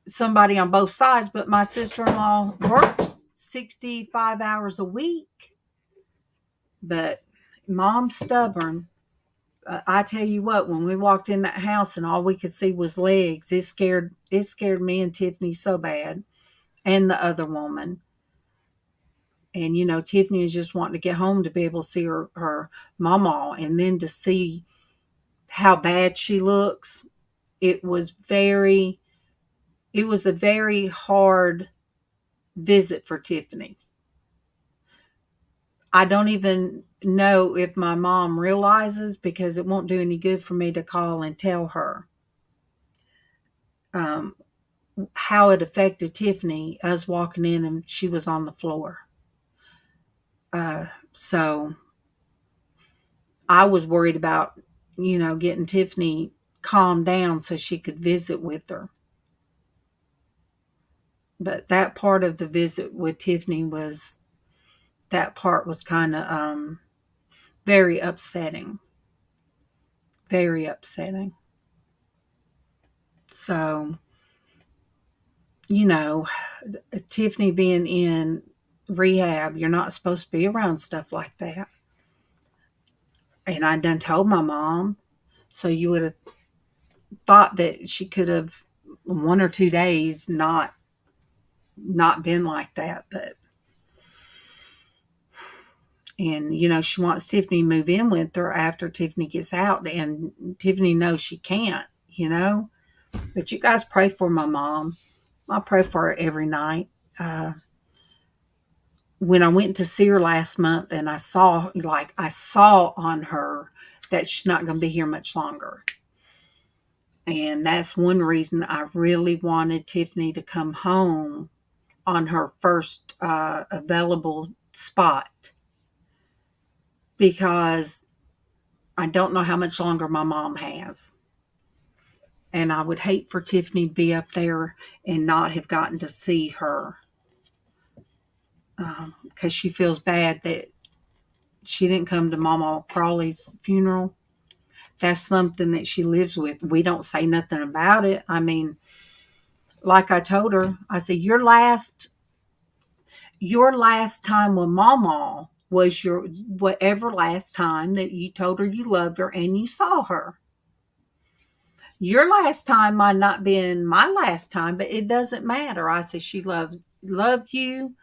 somebody on both sides, but my sister-in-law works 65 hours a week. But mom's stubborn. I tell you what, when we walked in that house and all we could see was legs, it scared me and Tiffany so bad, and the other woman. And Tiffany was just wanting to get home to be able to see her MawMaw, and then to see how bad she looks. It was a very hard visit for Tiffany. I don't even know if my mom realizes, because it won't do any good for me to call and tell her how it affected Tiffany, us walking in and she was on the floor. So I was worried about, getting Tiffany calmed down so she could visit with her. But that part of the visit with Tiffany was kind of very upsetting. Very upsetting. So, Tiffany being in rehab, you're not supposed to be around stuff like that. And I done told my mom, so you would have thought that she could have 1 or 2 days not been like that. But and she wants Tiffany to move in with her after Tiffany gets out, and Tiffany knows she can't. But you guys pray for my mom. I pray for her every night. When I went to see her last month, and I saw on her that she's not going to be here much longer. And that's one reason I really wanted Tiffany to come home on her first available spot, because I don't know how much longer my mom has. And I would hate for Tiffany to be up there and not have gotten to see her, because she feels bad that she didn't come to Mama Crawley's funeral. That's something that she lives with. We don't say nothing about it. I mean, like I told her, I said, your last time with MawMaw was your whatever last time that you told her you loved her and you saw her. Your last time might not been my last time, but it doesn't matter. I said, she loved you,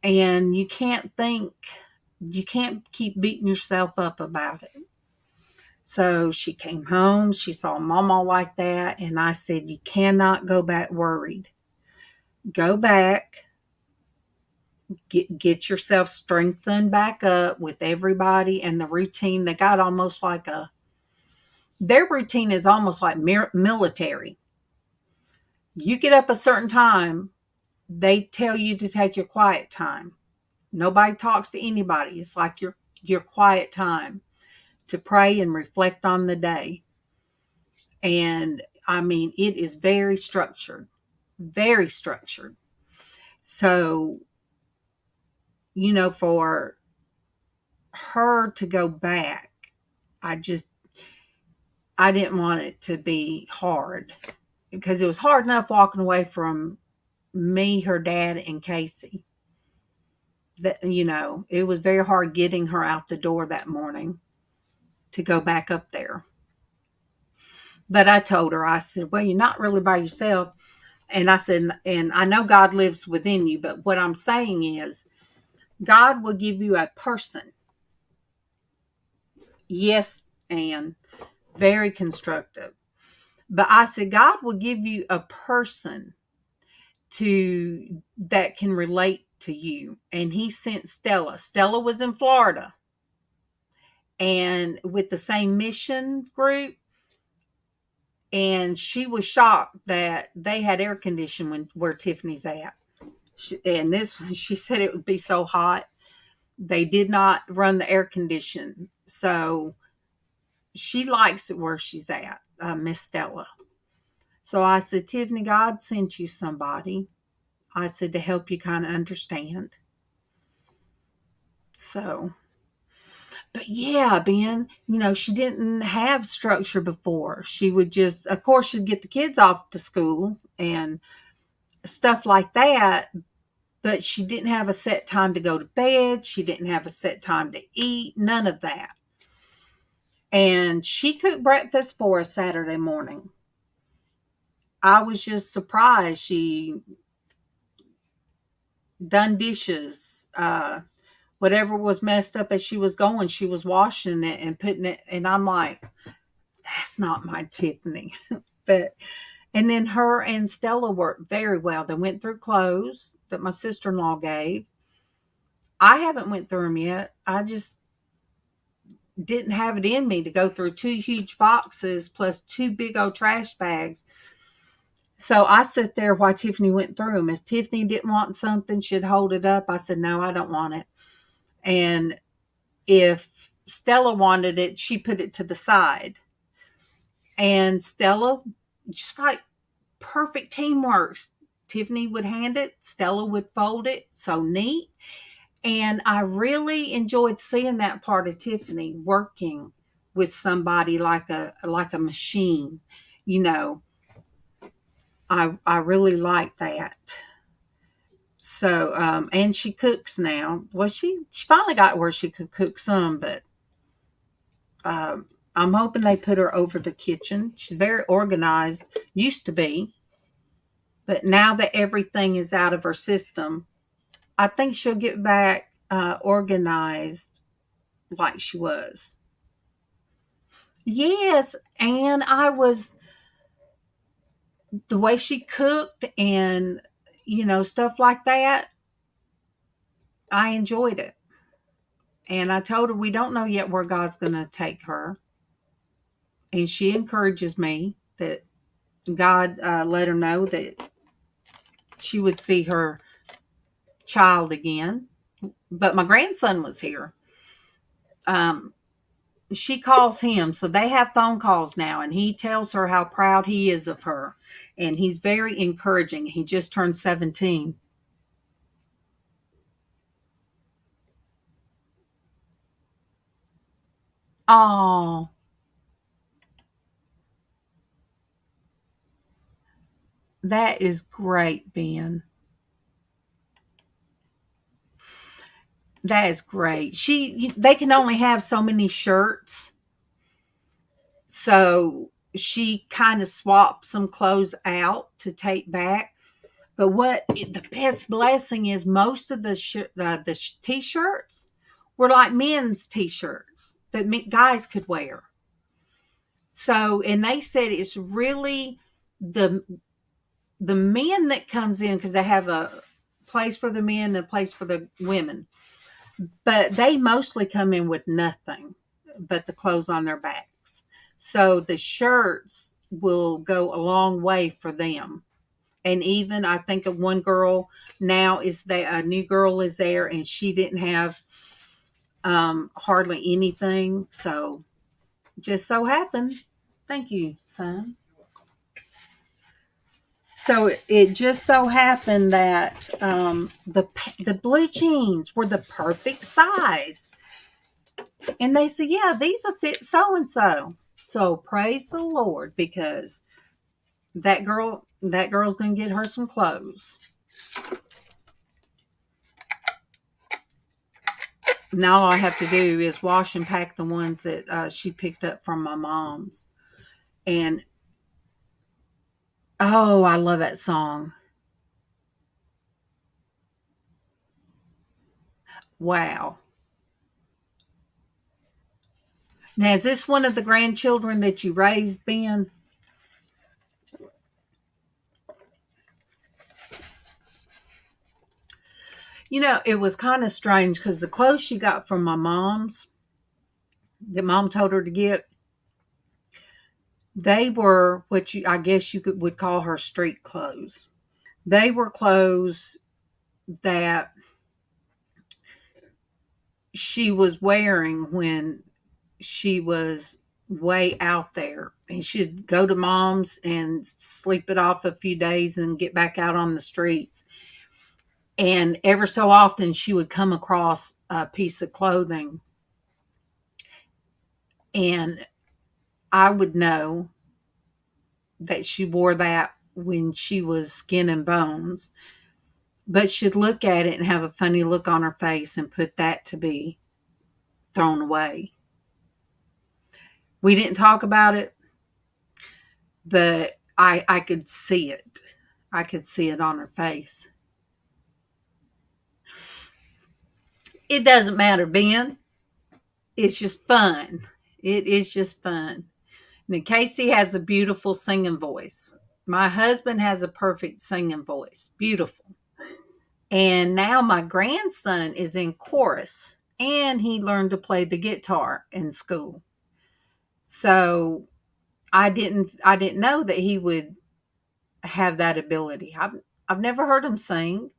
and you can't keep beating yourself up about it. So she came home, she saw MawMaw like that, and I said, you cannot go back worried. Go back, get yourself strengthened back up with everybody and the routine. They got almost like their routine is almost like military. You get up a certain time, they tell you to take your quiet time. Nobody talks to anybody. It's like your quiet time to pray and reflect on the day. And I mean, it is very structured, very structured. So, for her to go back, I didn't want it to be hard, because it was hard enough walking away from me, her dad, and Casey. That, it was very hard getting her out the door that morning to go back up there. But I told her, I said, well, you're not really by yourself. And I said, and I know God lives within you, but what I'm saying is God will give you a person. Yes, and very constructive. But I said, God will give you a person that can relate to you. And he sent Stella. Stella was in Florida and with the same mission group. And she was shocked that they had air conditioning where Tiffany's at. She said it would be so hot. They did not run the air condition. So she likes it where she's at, Miss Stella. So I said, Tiffany, God sent you somebody. I said, to help you kind of understand. So, but yeah, Ben, she didn't have structure before. She would just, of course, she'd get the kids off to school and stuff like that. But she didn't have a set time to go to bed. She didn't have a set time to eat. None of that. And she cooked breakfast for us Saturday morning. I was just surprised. She done dishes. Whatever was messed up as she was going, she was washing it and putting it. And I'm like, that's not my Tiffany. And then her and Stella worked very well. They went through clothes that my sister-in-law gave. I haven't went through them yet. I just didn't have it in me to go through 2 huge boxes plus 2 big old trash bags. So I sat there while Tiffany went through them. If Tiffany didn't want something, she'd hold it up. I said, no, I don't want it. And if Stella wanted it, she put it to the side. And Stella, just like perfect teamwork. Tiffany would hand it. Stella would fold it. So neat. And I really enjoyed seeing that part of Tiffany working with somebody like a machine. I really like that. So, and she cooks now. Well, she finally got where she could cook some, but I'm hoping they put her over the kitchen. She's very organized, used to be. But now that everything is out of her system, I think she'll get back organized like she was. Yes, and I was the way she cooked and, stuff like that, I enjoyed it. And I told her we don't know yet where God's going to take her. And she encourages me that God let her know that she would see her child again. But my grandson was here. She calls him, so they have phone calls now, and he tells her how proud he is of her. And he's very encouraging. He just turned 17. Oh, that is great, Ben. That is great. They can only have so many shirts. So she kind of swapped some clothes out to take back. But the best blessing is, most of the t-shirts were like men's t-shirts that guys could wear. So, and they said it's really the men that comes in, because they have a place for the men and a place for the women. But they mostly come in with nothing but the clothes on their backs. So the shirts will go a long way for them. And even I think of one girl now, a new girl is there, and she didn't have hardly anything. So just so happened. Thank you, son. So it just so happened that the blue jeans were the perfect size. And they said, yeah, these will fit so-and-so. So praise the Lord, because that girl's going to get her some clothes. Now all I have to do is wash and pack the ones that she picked up from my mom's. And, oh, I love that song. Wow. Now, is this one of the grandchildren that you raised, Ben? It was kind of strange, because the clothes she got from my mom's, that mom told her to get, they were what I guess you would call her street clothes. They were clothes that she was wearing when she was way out there, and she'd go to mom's and sleep it off a few days and get back out on the streets. And ever so often she would come across a piece of clothing, and I would know that she wore that when she was skin and bones. But she'd look at it and have a funny look on her face and put that to be thrown away. We didn't talk about it, but I could see it. I could see it on her face. It doesn't matter, Ben. It's just fun. It is just fun. Now, Casey has a beautiful singing voice. My husband has a perfect singing voice. Beautiful. And now my grandson is in chorus, and he learned to play the guitar in school. So I didn't know that he would have that ability. I've never heard him sing.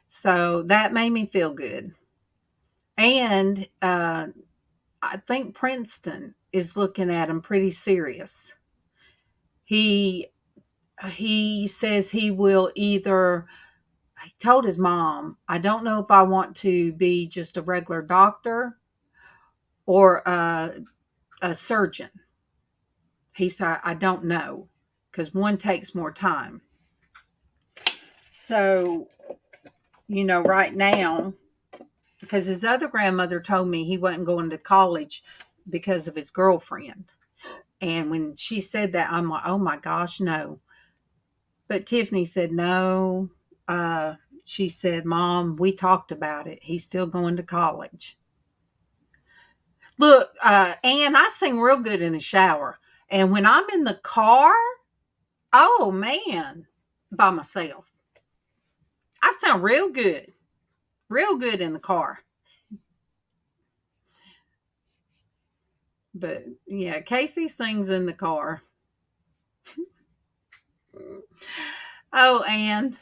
So that made me feel good. And I think Princeton is looking at him pretty serious. He says he will either, he told his mom, I don't know if I want to be just a regular doctor or a surgeon. He said, I don't know, because one takes more time. So, right now, because his other grandmother told me he wasn't going to college because of his girlfriend. And when she said that, I'm like, oh my gosh, no. But Tiffany said, no. She said, Mom, we talked about it. He's still going to college. Look, Ann, I sing real good in the shower. And when I'm in the car, Oh, man. By myself. I sound real good. Real good in the car. But yeah, Casey sings in the car. Oh, and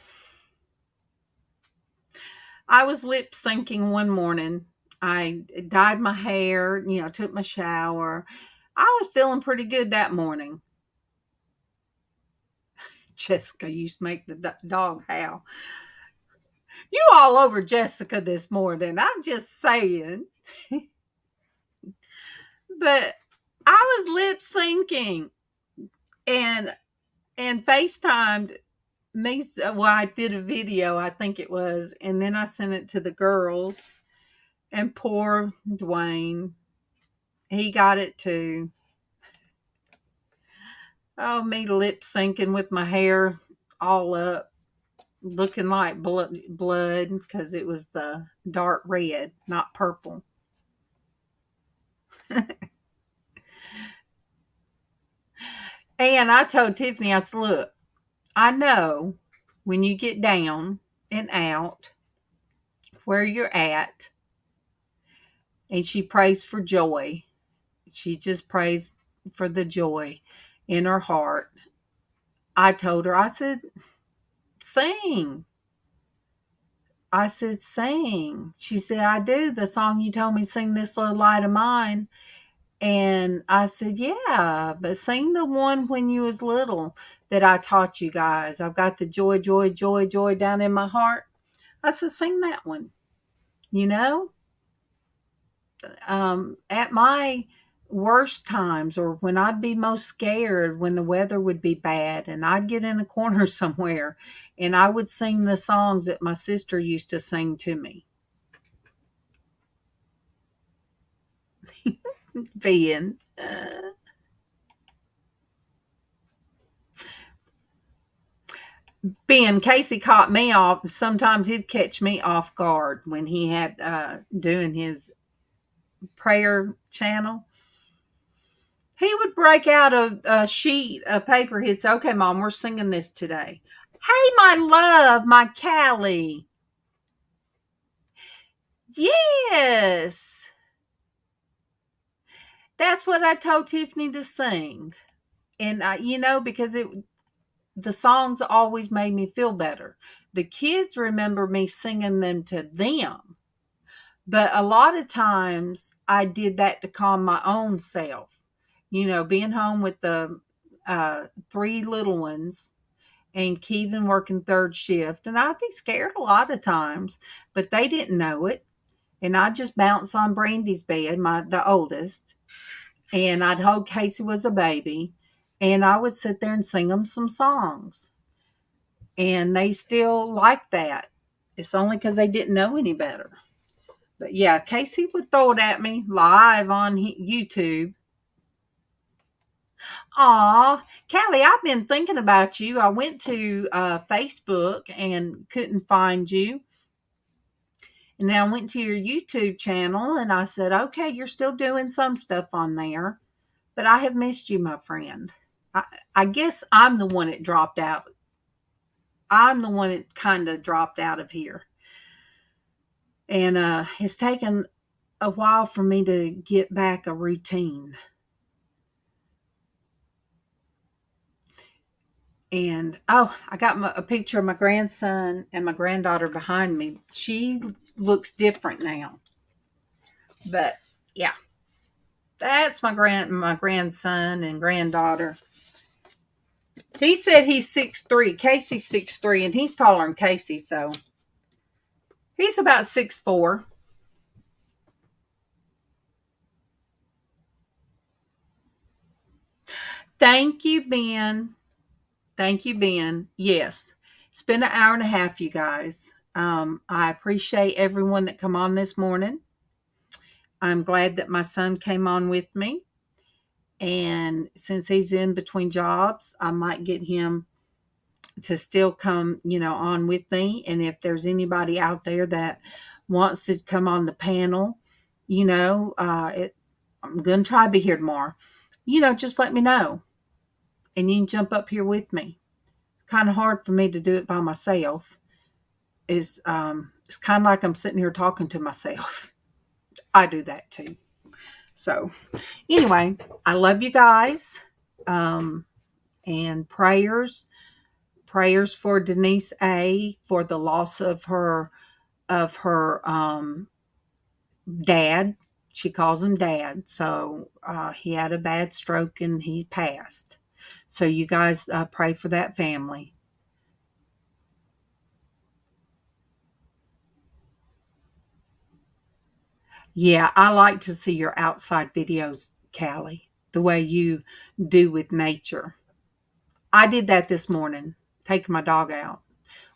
I was lip syncing one morning. I dyed my hair, took my shower. I was feeling pretty good that morning. Jessica used to make the dog howl. You all over Jessica this morning. I'm just saying. But I was lip syncing and FaceTimed me. Well, I did a video, I think it was, and then I sent it to the girls. And poor Dwayne, he got it too. Oh, me lip syncing with my hair all up, looking like blood because it was the dark red, not purple. And I told Tiffany, I said, look, I know when you get down and out where you're at, and she prays for joy. She just prays for the joy in her heart. I told her, I said, sing. I said, sing. She said, I do. The song you told me, sing This Little Light of Mine. And I said, yeah, but sing the one when you was little that I taught you guys. I've got the joy, joy, joy, joy down in my heart. I said, sing that one. At my worst times, or when I'd be most scared, when the weather would be bad, and I'd get in a corner somewhere and I would sing the songs that my sister used to sing to me. Ben. Ben, Casey caught me off. Sometimes he'd catch me off guard when he had doing his prayer channel. He would break out a sheet of paper. He'd say, okay, Mom, we're singing this today. Hey, my love, my Callie. Yes. That's what I told Tiffany to sing. And, because the songs always made me feel better. The kids remember me singing them to them. But a lot of times I did that to calm my own self. Being home with the 3 little ones and Kevin working third shift. And I'd be scared a lot of times, but they didn't know it. And I'd just bounce on Brandy's bed, the oldest. And I'd hold Casey was a baby. And I would sit there and sing them some songs. And they still liked that. It's only because they didn't know any better. But yeah, Casey would throw it at me live on YouTube. Aw, Callie, I've been thinking about you. I went to Facebook and couldn't find you. And then I went to your YouTube channel and I said, okay, you're still doing some stuff on there, but I have missed you, my friend. I guess I'm the one that dropped out. I'm the one that kind of dropped out of here. And it's taken a while for me to get back a routine. And, I got a picture of my grandson and my granddaughter behind me. She looks different now. But, yeah. That's my grandson and granddaughter. He said he's 6'3". Casey's 6'3", and he's taller than Casey, so he's about 6'4". Thank you, Ben. Thank you, Ben. Yes. It's been an hour and a half, you guys. I appreciate everyone that come on this morning. I'm glad that my son came on with me. And since he's in between jobs, I might get him to still come, on with me. And if there's anybody out there that wants to come on the panel, I'm going to try to be here tomorrow. Just let me know. And you can jump up here with me. kind of hard for me to do it by myself. It's kind of like I'm sitting here talking to myself. I do that too. So anyway, I love you guys. And prayers for Denise A for the loss of her dad. She calls him dad. So he had a bad stroke and he passed. So you guys pray for that family. Yeah, I like to see your outside videos, Callie, the way you do with nature. I did that this morning, taking my dog out.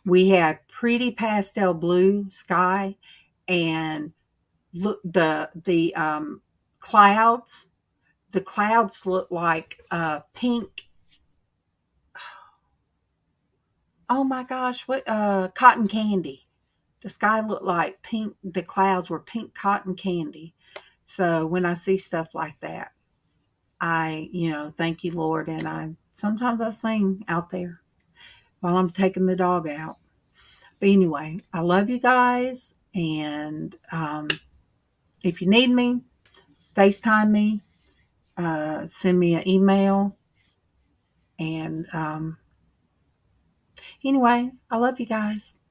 We had pretty pastel blue sky, and look the clouds. The clouds look like pink. Oh my gosh, what cotton candy. The sky looked like pink. The clouds were pink cotton candy. So when I see stuff like that, I, thank you, Lord. And sometimes I sing out there while I'm taking the dog out. But anyway, I love you guys. And if you need me, FaceTime me, send me an email. And anyway, I love you guys.